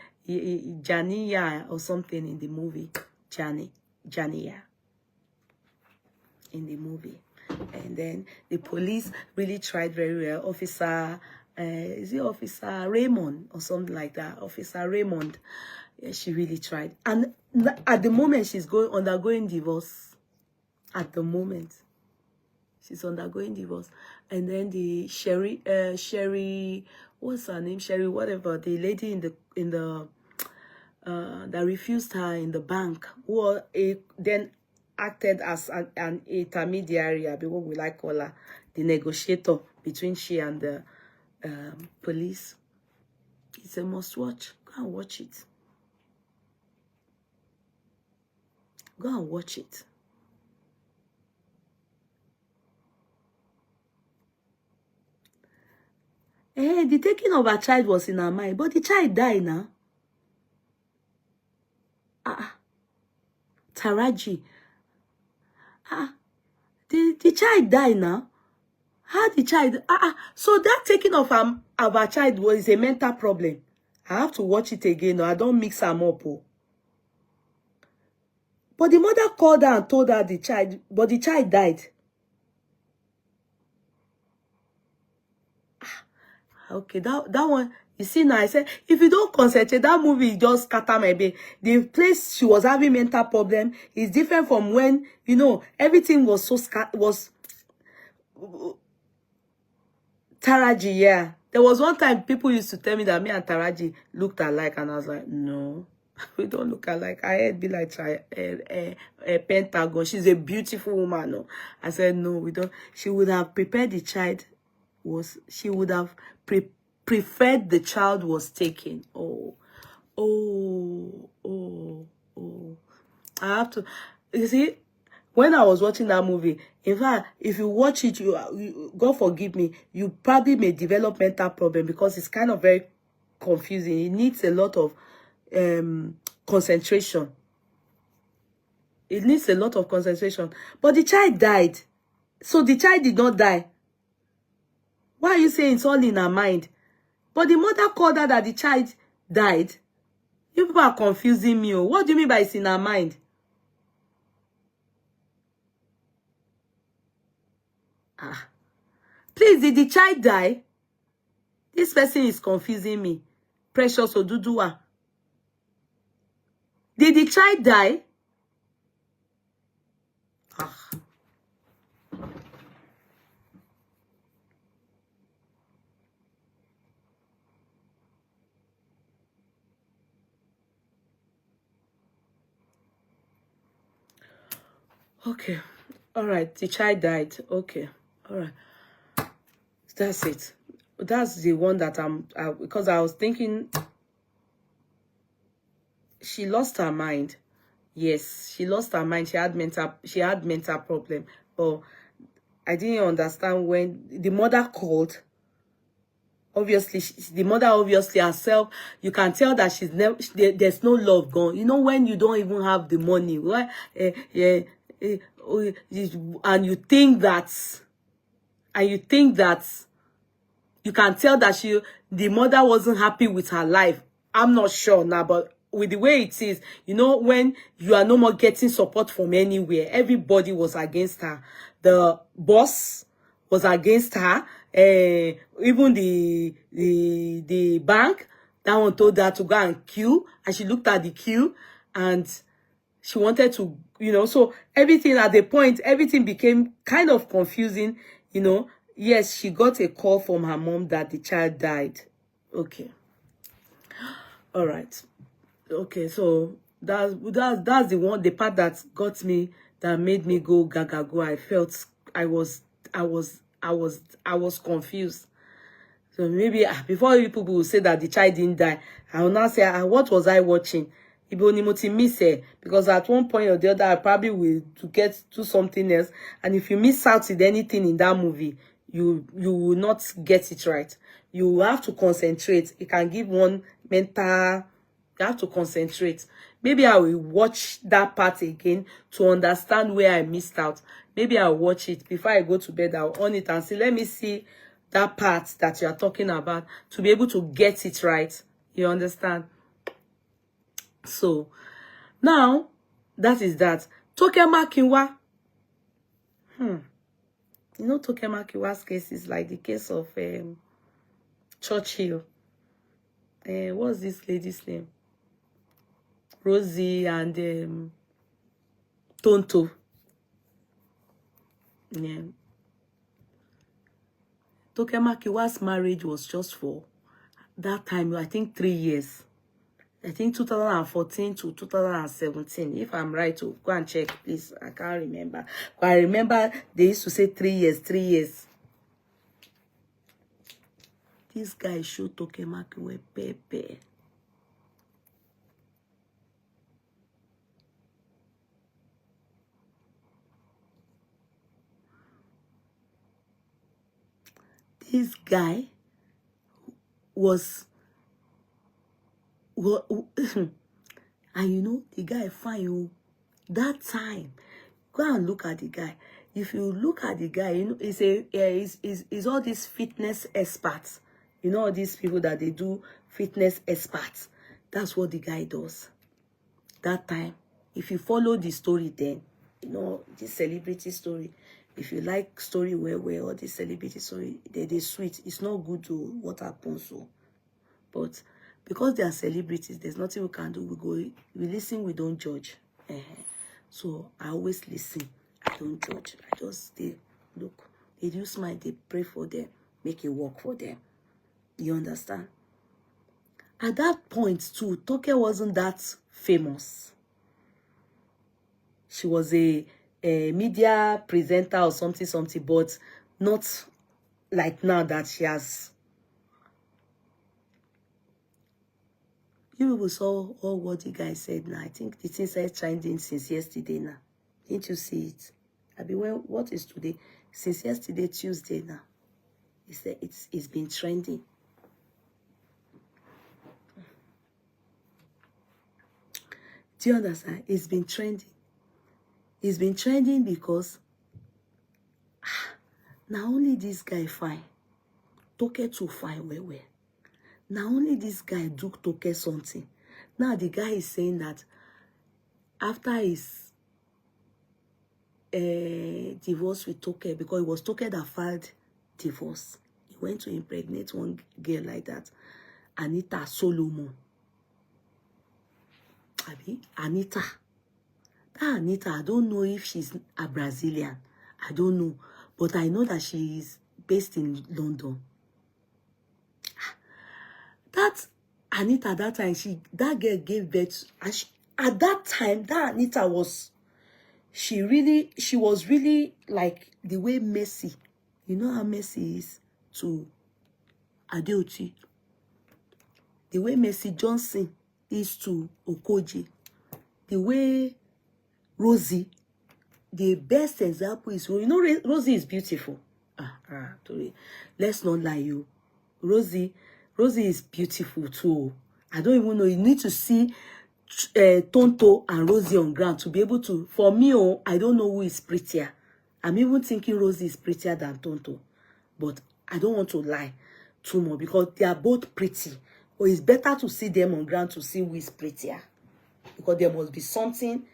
Jania or something in the movie. Jania in the movie. And then the police really tried very well. Officer, is it Officer Raymond or something like that? Officer Raymond. Yeah, she really tried. And at the moment, she's undergoing divorce. At the moment, she's undergoing divorce. And then the Sherry, what's her name? Sherry, whatever. The lady in the that refused her in the bank, who then acted as an intermediary, what we like call her, the negotiator between she and the police. It's a must watch. Go and watch it. Go and watch it. The taking of her child was in her mind, but the child died now. Taraji, The child died now. How the child? So that taking of our child was a mental problem. I have to watch it again. No, I don't mix them up. Oh. But the mother called her and told her the child, but the child died. Okay, that one, you see now, I said, if you don't concentrate, that movie just scatter my brain. The place she was having mental problem is different from when, you know, everything was so Taraji, yeah. There was one time people used to tell me that me and Taraji looked alike, and I was like, no, we don't look alike. I heard be like a Pentagon. She's a beautiful woman. No. I said, no, we don't. She would have prepared the child. She would have preferred the child was taken. Oh. I have to, you see, when I was watching that movie, in fact, if you watch it, you God forgive me, you probably may develop mental problem because it's kind of very confusing. It needs a lot of concentration. It needs a lot of concentration. But the child died. So the child did not die. Why are you saying it's all in her mind? But the mother called her that the child died. You people are confusing me. Oh. What do you mean by it's in her mind? Please, did the child die? This person is confusing me. Precious Oduduwa. Did the child die? Okay. All right. The child died. Okay. All right. That's it. That's the one that because I was thinking she lost her mind. Yes, she lost her mind. She had mental problem. But I didn't understand when the mother called. Obviously, the mother obviously herself, you can tell that she's never, there's no love gone. You know, when you don't even have the money, right? And you think that, you can tell that the mother wasn't happy with her life. I'm not sure now, but with the way it is, you know, when you are no more getting support from anywhere, everybody was against her. The boss was against her. Even the bank, that one told her to go and queue, and she looked at the queue, and she wanted to, you know, so everything at the point, everything became kind of confusing, you know. Yes, she got a call from her mom that the child died. Okay. All right. Okay, so that's the part that got me, that made me go gaga go. I felt I was confused. So maybe before people will say that the child didn't die, I will now say, what was I watching? Because at one point or the other, I probably will do something else. And if you miss out with anything in that movie, you will not get it right. You have to concentrate. It can give one mental. You have to concentrate. Maybe I will watch that part again to understand where I missed out. Maybe I'll watch it before I go to bed. I'll on it and see. Let me see that part that you are talking about to be able to get it right. You understand? So now that is that. Tokema Kinwa. You know, Tokema Kinwa's case is like the case of Churchill. What's this lady's name? Rosie and Tonto. Yeah. Tokema Kinwa's marriage was just for that time, I think 3 years. I think 2014 to 2017. If I'm right, to go and check, please. I can't remember. But I remember they used to say 3 years, 3 years. This guy showed Tokema Kinwa Pepe. This guy was and you know, the guy fine. That time, Go and look at the guy. If you look at the guy, you know, he's all these fitness experts. You know, all these people that they do fitness experts. That's what the guy does. That time, if you follow the story, then you know this celebrity story. If you like story where all this celebrity story, they sweet. It's not good to what happens. So, but because they are celebrities, there's nothing we can do. We listen, we don't judge. So I always listen. I don't judge. I just stay. Look, they do smile. They pray for them. Make it work for them. You understand? At that point too, Toke wasn't that famous. She was a media presenter or something, but not like now that she has. You people saw all what the guy said now. I think the thing started trending since yesterday now. Didn't you see it? I mean, what is today? Since yesterday, Tuesday now. It's been trending. Do you understand? It's been trending. It's been trending because now only this guy fine. Toke too fine well. Now only this guy do Toke something. Now the guy is saying that after his divorce with Toke, because it was Toke that filed divorce, he went to impregnate one girl like that, Anita Solomon. Anita. That Anita, I don't know if she's a Brazilian. I don't know. But I know that she is based in London. That Anita, that time, that girl gave birth. And at that time, that Anita was, she was really like the way Messi. You know how Messi is to Adeoti. The way Messi Johnson is to Okoji. The way Rosie, the best example is, you know, Rosie is beautiful. Let's not lie you. Rosie is beautiful too. I don't even know. You need to see Tonto and Rosie on ground to be able to, for me, I don't know who is prettier. I'm even thinking Rosie is prettier than Tonto. But I don't want to lie too much because they are both pretty. Or it's better to see them on ground to see who is prettier. Because there must be something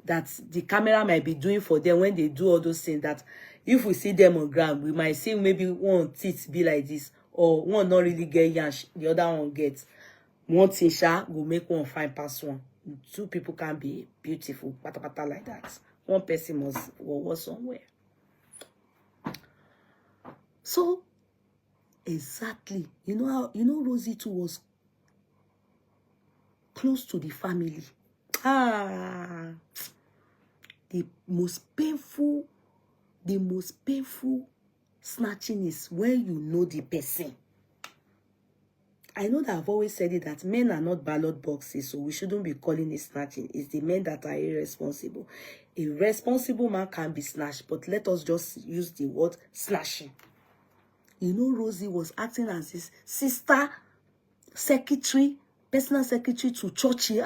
that the camera might be doing for them when they do all those things, that if we see them on ground, we might see maybe one teeth be like this, or one not really get yash, the other one gets. One tisha will make one fine pass one. Two people can be beautiful, pata like that. One person must work somewhere. So, exactly. You know how, you know, Rosie too was close to the family. The most painful snatching is when you know the person. I know that I've always said it, that men are not ballot boxes, so we shouldn't be calling it snatching. It's the men that are irresponsible. A responsible man can be snatched, but let us just use the word snatching. You know, Rosie was acting as his sister secretary, personal secretary to Churchill.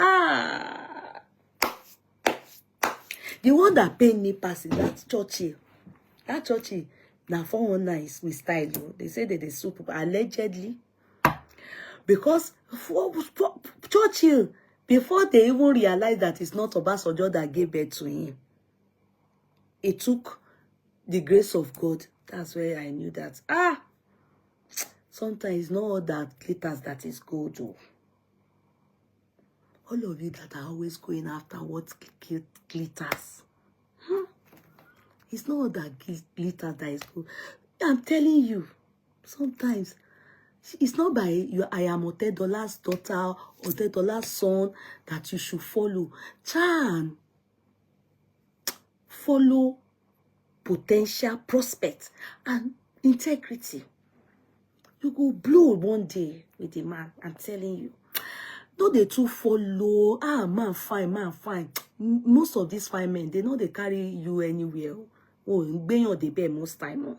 The one that paid me pass is that Churchill. That Churchill, now 419 is with style. They say that they super allegedly. Because for Churchill, before they even realized that it's not Obasanjo that gave birth to him, it took the grace of God. That's where I knew that. Sometimes not all that glitters that is gold. All of you that are always going after what glitters. It's not all that glitters that is gold. I'm telling you, sometimes it's not by you. I am Otedola's daughter, Otedola's son that you should follow. Chan, follow potential, prospect, and integrity. You go blow one day with the man. I'm telling you. No, they too follow. Man fine. Most of these fine men, they know they carry you anywhere. Oh, they bear most time.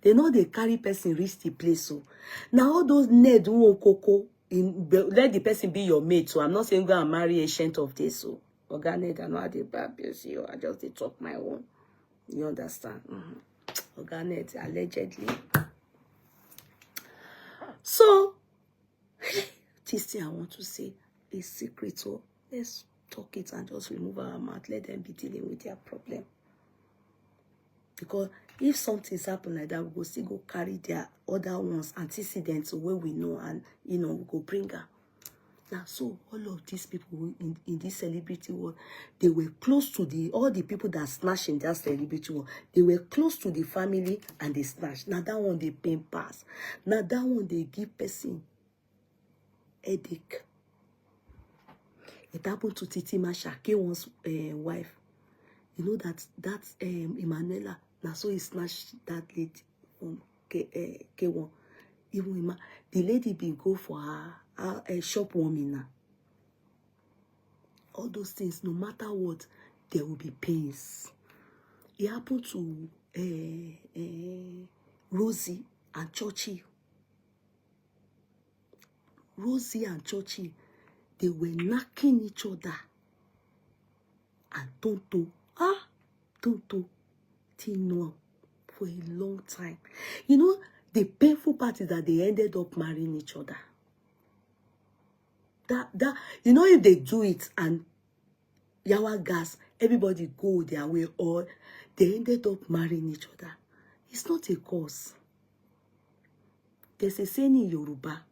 They know they carry person reach the place. So now all those Ned who coco let the person be your mate. So I'm not saying go and marry ancient of this. So Organic, I know how they abuse you. I just they talk my own. You understand? Organic, allegedly. So, this thing I want to say is secret. So let's talk it and just remove our mouth. Let them be dealing with their problem. Because if something's happened like that, we go still go carry their other ones, antecedents where we know, and we go bring her. Now, so all of these people in this celebrity world, they were close to all the people that snatched in that celebrity world. They were close to the family and they snatched. Now that one they pain pass. Now that one they give person headache. It happened to Titi Masha, K1's wife. You know that Emanuela. Now so he snatched that lady from K1. Even the lady been go for her shop warming now. All those things, no matter what, there will be pains. It happened to Rosie and Churchy. Rosie and Churchy, they were knocking each other. And Tonto didn't know for a long time. You know, the painful part is that they ended up marrying each other. That you know, if they do it and Yawa gas, everybody go their way, or they ended up marrying each other. It's not a cause. There's a saying in Yoruba,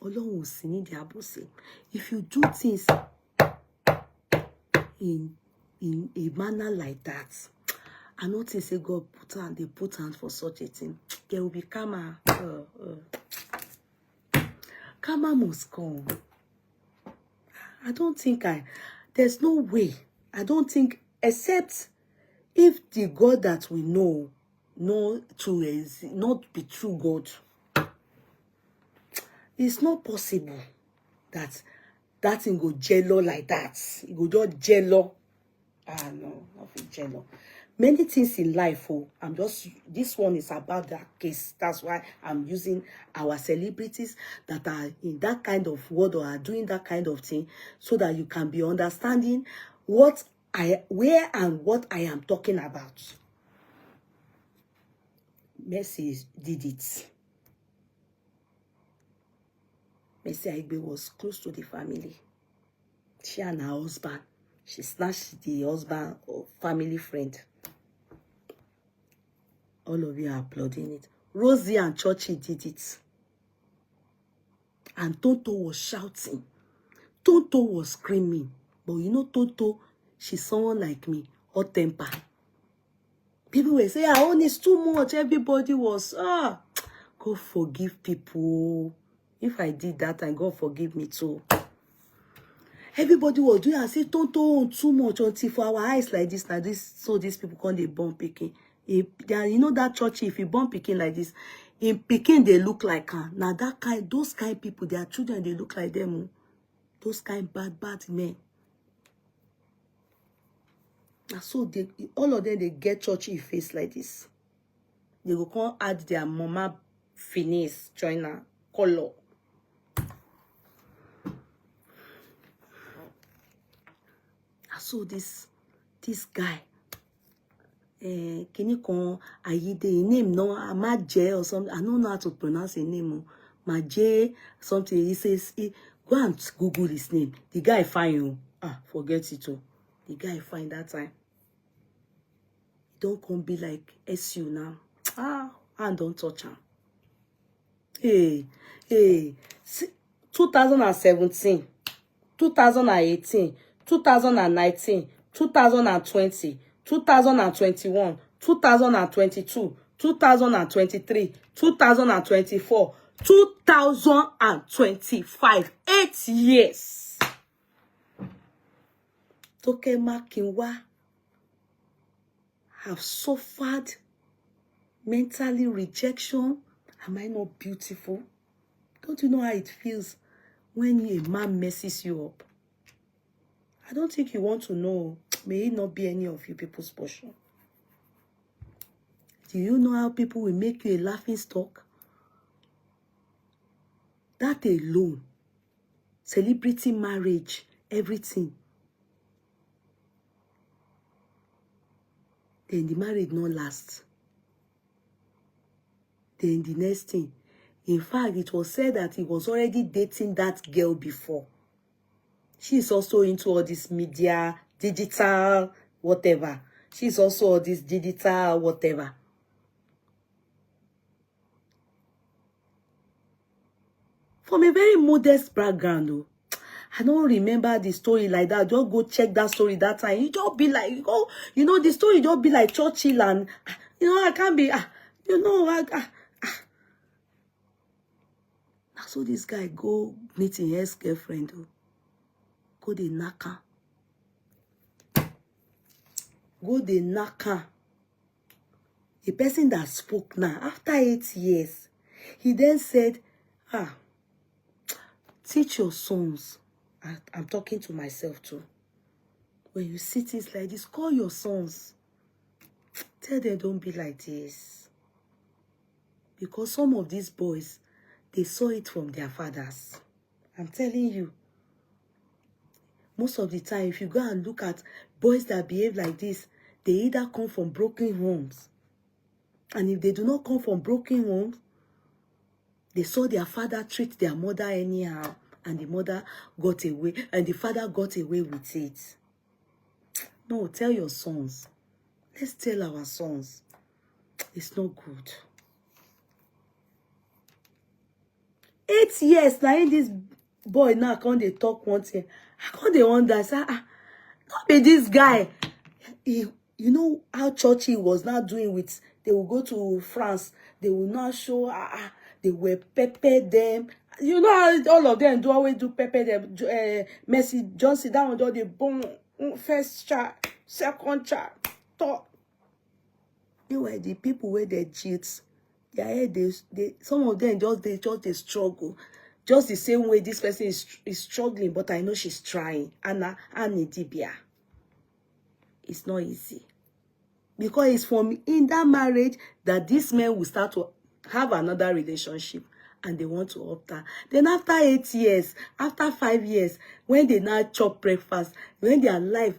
Ọlọ́run ò sí nídìí àbòsí. If you do things in a manner like that, I not say God they put hands for such a thing. There will be karma. Karma must come. I don't think there's no way. I don't think, except if the God that we know is not be true God. It's not possible that thing go jello like that. It go just jello. No, not jello. Many things in life, this one is about that case. That's why I'm using our celebrities that are in that kind of world or are doing that kind of thing, so that you can be understanding where and what I am talking about. Mercy did it. Mercy Aigbe was close to the family. She and her husband, she snatched the husband or family friend. All of you are applauding it. Rosie and Churchy did it. And Tonto was shouting. Tonto was screaming. But you know Tonto, she's someone like me, hot temper. People were saying, our own is too much. Everybody was, God forgive people. If I did that, and God forgive me too. Everybody was doing, I say, Tonto too much until for our eyes like this, so these people can't they born picking. You know that church, if you born picking like this, in picking they look like her. Now those kind people, their children, they look like them. Those kind bad men. And so all of them, they get churchy face like this. They will come add their mama finis, joiner, color. And so this guy, can you call Ayide name? No, Maje or something. I don't know how to pronounce his name. Maje something. He says, go and Google his name. The guy find you. Forget it all. The guy find that time. Don't come be like SU now. And don't touch him. Hey, 2017, 2018, 2019, 2020, 2021, 2022, 2023, 2024, 2025. 8 years. Toke Makinwa have suffered mentally rejection. Am I not beautiful? Don't you know how it feels when a man messes you up? I don't think you want to know. May it not be any of you people's portion. Do you know how people will make you a laughing stock? That alone, celebrity marriage, everything. Then the marriage not last. Then the next thing, in fact, it was said that he was already dating that girl before. She's also into all this media, digital, whatever. She's also all this digital, whatever. From a very modest background, though. I don't remember the story like that. Just go check that story that time. You just be like, oh, you know, the story just be like Churchill and, you know, I can't be, you know, so this guy go meet his ex-girlfriend, go the naka. Go the naka. The person that spoke now, after 8 years, he then said, teach your sons. I'm talking to myself too. When you see things like this, call your sons. Tell them don't be like this. Because some of these boys, they saw it from their fathers. I'm telling you. Most of the time, if you go and look at boys that behave like this, they either come from broken homes. And if they do not come from broken homes, they saw their father treat their mother anyhow. And the mother got away, and the father got away with it. No, tell your sons. Let's tell our sons. It's not good. 8 years now, in this boy now can't they talk one thing. I can't they wonder, say, not be this guy. You know how churchy was now doing with, they will go to France, they will not show, they will pepper them. You know how all of them do always do pepper them. Mercy Johnson, that one do the boom, first chart, second chart, top. You know, the people where they cheat, their head, they some of them they struggle. Just the same way this person is struggling, but I know she's trying. Anna Dibia. It's not easy. Because it's from in that marriage that this man will start to have another relationship. And they want to opt out. Then after 8 years, after 5 years, when they now chop breakfast, when they are alive,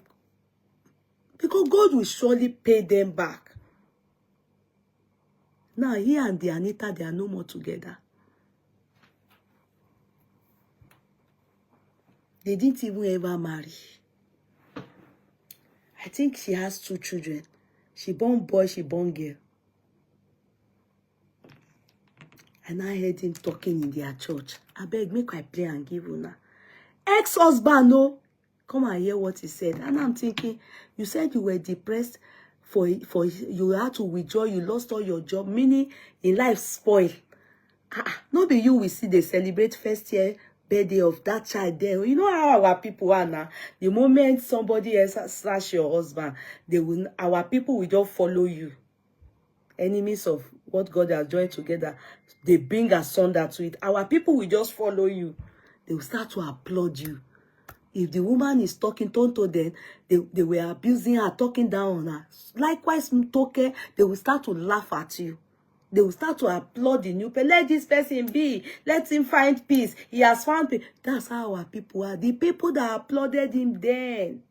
because God will surely pay them back. Now, he and the Anita, they are no more together. They didn't even ever marry. I think she has 2 children. She born boy, she born girl. And I heard him talking in their church. I beg, make I play and give una. Ex-husband, no. Come and hear what he said. And I'm thinking, you said you were depressed for you had to withdraw, you lost all your job, meaning in life spoil. Not be you will see they celebrate first year birthday of that child there. You know how our people are now. The moment somebody else slash your husband, our people will just follow you. Enemies of what God has joined together, they bring asunder to it. Our people will just follow you. They will start to applaud you. If the woman is talking, Tonto then, they were abusing her, talking down on her. Likewise, Mtoke, they will start to laugh at you. They will start to applaud the new person. Let this person be. Let him find peace. He has found peace. That's how our people are. The people that applauded him then.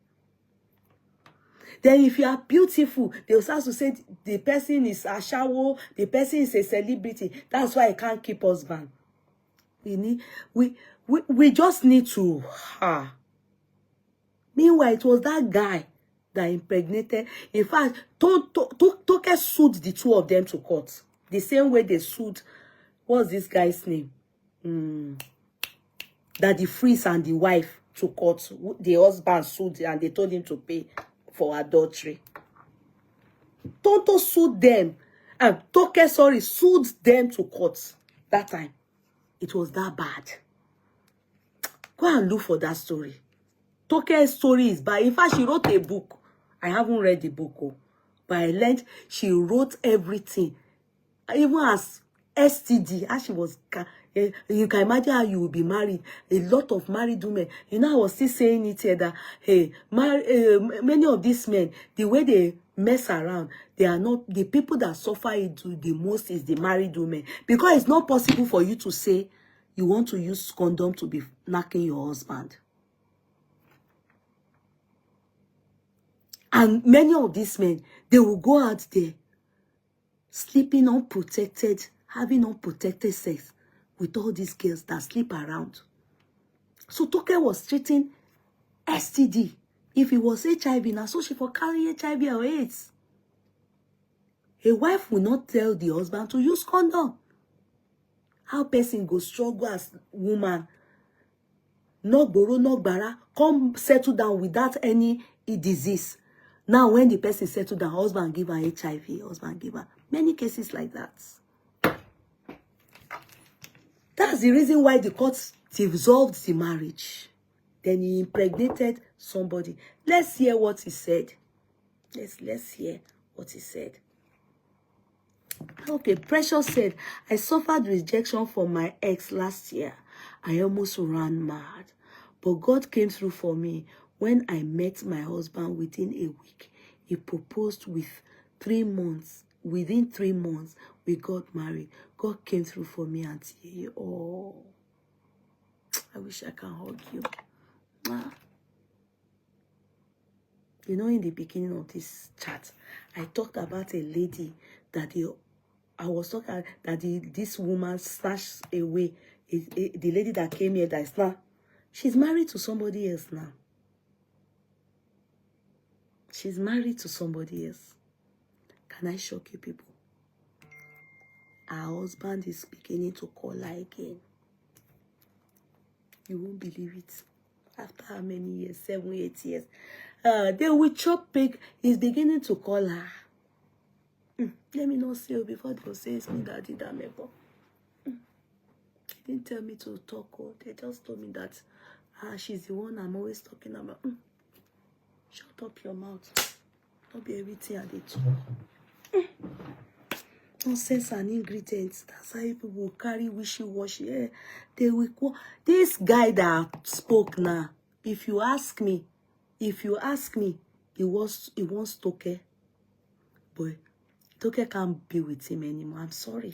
Then if you are beautiful, they will start to say the person is a shower, the person is a celebrity. That's why I can't keep husband. We just need to. Meanwhile, it was that guy that impregnated. In fact, Toke sued the 2 of them to court. The same way they sued, what's this guy's name? That the Freeze and the wife to court. The husband sued and they told him to pay for adultery. Tonto sued them. And Toke, sued them to court. That time. It was that bad. Go and look for that story. Toke's story is bad. In fact, she wrote a book. I haven't read the book. But I learned she wrote everything. Even as STD, as she was... You can imagine how you will be married. A lot of married women. You know, I was still saying it here that, hey, many of these men, the way they mess around, they are not, the people that suffer it the most is the married women. Because it's not possible for you to say you want to use condom to be knocking your husband. And many of these men, they will go out there, sleeping unprotected, having unprotected sex with all these girls that sleep around. So Toke was treating STD. If it was HIV, now so she for carry HIV or AIDS. A wife will not tell the husband to use condom. How person go struggle as woman, no borrow, no bara, come settle down without any disease. Now when the person settle down, husband give her HIV, husband give her. Many cases like that. That's the reason why the court dissolved the marriage. Then he impregnated somebody. Let's hear what he said. Let's hear what he said. Okay, Precious said, I suffered rejection from my ex last year. I almost ran mad. But God came through for me. When I met my husband within a week, he proposed with 3 months. Within 3 months, we got married. God came through for me, Auntie. Oh, I wish I can hug you. You know, in the beginning of this chat, I talked about a lady that I was talking that this woman snatched away. The lady that came here that is now, she's married to somebody else now. She's married to somebody else. Can I shock you people? Her husband is beginning to call her again. You won't believe it. After how many years? 7, 8 years. They will chop pig. He's beginning to call her. Let me not say before they will say it's me that did that makeup. They didn't tell me to talk. They just told me that she's the one I'm always talking about. Shut up your mouth. Don't be everything I did to. Nonsense and ingredients. That's how people will carry wishy-washy. They will. This guy that spoke now, if you ask me, he wants Toke. Boy, Toke can't be with him anymore. I'm sorry.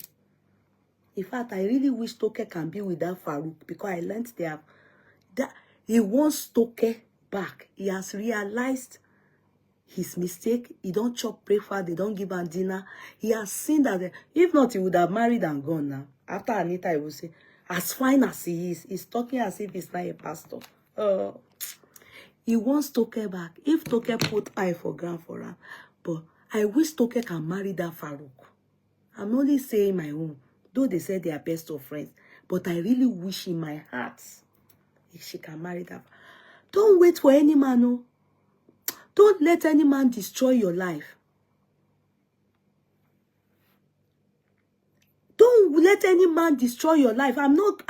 In fact, I really wish Toke can be with that Farouk, because I learned that he wants Toke back. He has realized his mistake. He don't chop breakfast. They don't give him dinner. He has seen that. If not, he would have married and gone now. After Anita, he will say, as fine as he is, he's talking as if he's not a pastor. He wants Toke back. If Toke put eye for ground for her, but I wish Toke can marry that Farouk. I'm only saying my own, though they say they are best of friends, but I really wish in my heart if she can marry that. Don't wait for any man. No. Don't let any man destroy your life. Don't let any man destroy your life. I'm not.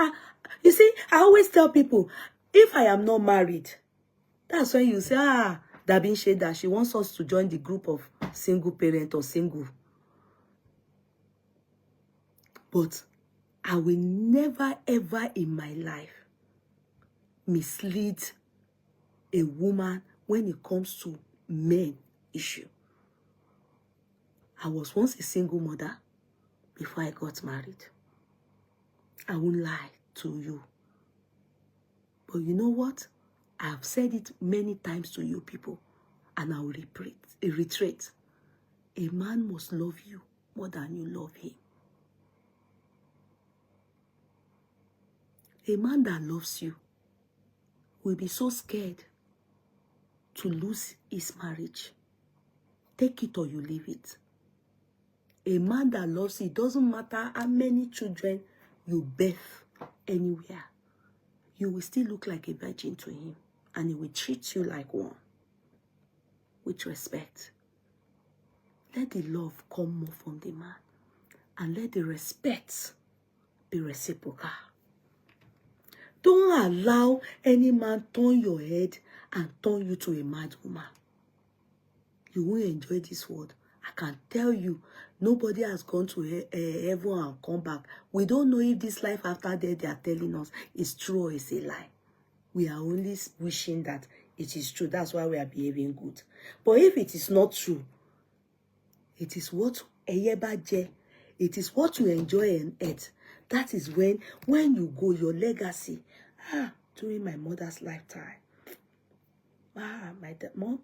You see, I always tell people, if I am not married, that's when you say, Dabin Sheda, she wants us to join the group of single parent or single. But I will never, ever in my life mislead a woman when it comes to men issue. I was once a single mother before I got married. I won't lie to you. But you know what? I've said it many times to you people, and I will reiterate. A man must love you more than you love him. A man that loves you will be so scared to lose his marriage. Take it or you leave it. A man that loves you, it doesn't matter how many children you birth anywhere, you will still look like a virgin to him, and he will treat you like one, with respect. Let the love come more from the man, and let the respect be reciprocal. Don't allow any man turn your head and turn you to a mad woman. You won't enjoy this world. I can tell you, nobody has gone to heaven and come back. We don't know if this life after death they are telling us is true or is a lie. We are only wishing that it is true. That's why we are behaving good. But if it is not true, it is what it is what you enjoy on earth. That is when you go, your legacy. During my mother's lifetime. My mom,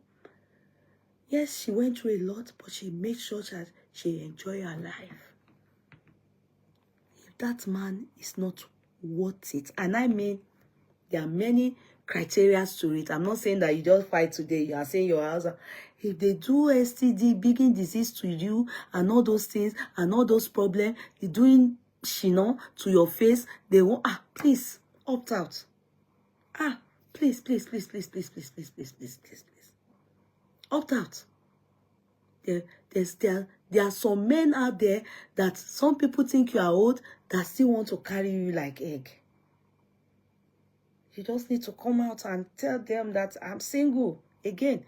Yes, she went through a lot, but she made sure that she enjoyed her life. If that man is not worth it, and I mean, there are many criteria to it. I'm not saying that you just fight today. You are saying your husband. If they do STD, begin disease to you, and all those things, and all those problems, you're doing shino to your face, they won't, please, opt out. Please, please, please, please, please, please, please, please, please, please, please. Opt out. There are some men out there that some people think you are old that still want to carry you like egg. You just need to come out and tell them that I'm single. Again,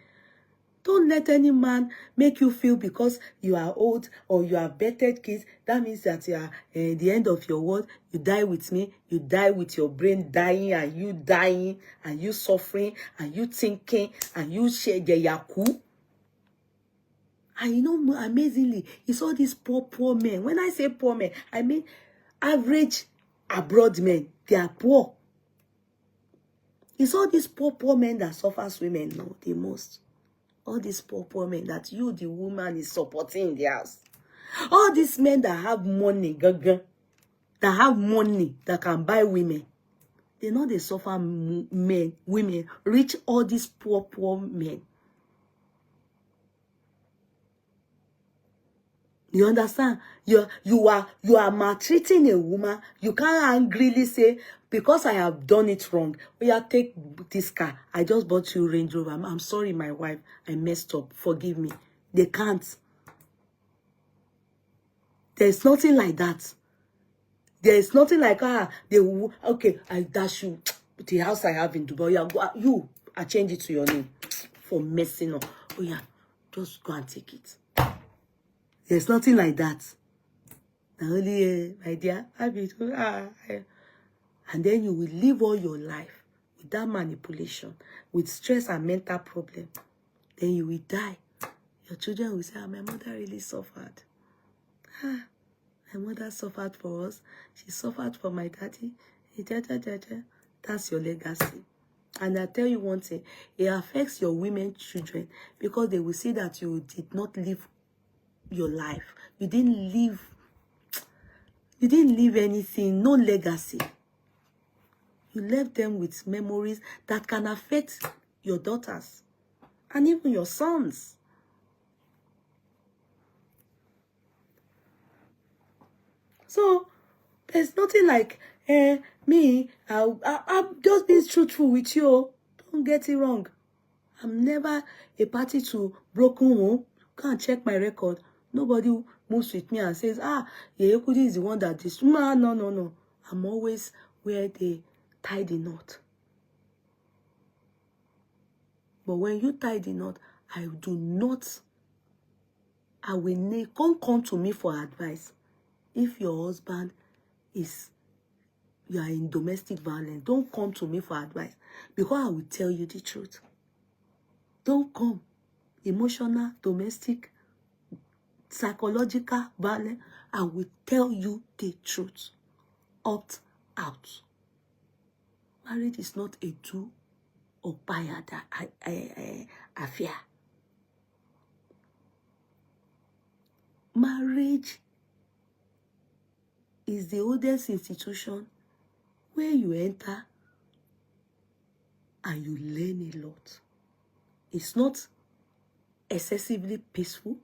don't let any man make you feel because you are old or you have bettered kids. That means that you are the end of your world. You die with me. You die with your brain dying and you suffering and you thinking and you share the yaku. And you know, amazingly, it's all these poor men. When I say poor men, I mean average abroad men. They are poor. It's all these poor men that suffers women now the most. All these poor men that you, the woman, is supporting in the house. All these men that have money, that have money that can buy women. They know they suffer men, women, reach all these poor men. You understand? You are maltreating a woman. You can't angrily say, because I have done it wrong. Oh yeah, take this car. I just bought you Range Rover. I'm sorry, my wife. I messed up. Forgive me. They can't. There's nothing like that. There's nothing like, they will, okay, I dash you the house I have in Dubai. I change it to your name for messing up. Oh yeah, just go and take it. There's nothing like that. Only, my dear, and then you will live all your life with that manipulation, with stress and mental problem. Then you will die. Your children will say, my mother really suffered. My mother suffered for us. She suffered for my daddy. That's your legacy. And I tell you one thing, it affects your women children because they will see that you did not live your life. You didn't leave anything, no legacy. You left them with memories that can affect your daughters and even your sons. So there's nothing like me. I'm just being truthful with you. Don't get it wrong. I'm never a party to broken home. Can't check my record. Nobody moves with me and says, Yeyekudi is the one that this. No. I'm always where they tie the knot. But when you tie the knot, I will come to me for advice. If your husband you are in domestic violence, don't come to me for advice because I will tell you the truth. Don't come. Emotional, domestic, psychological violence, I will tell you the truth. Opt out. Marriage is not a do or buy affair. Marriage is the oldest institution where you enter and you learn a lot. It's not excessively peaceful.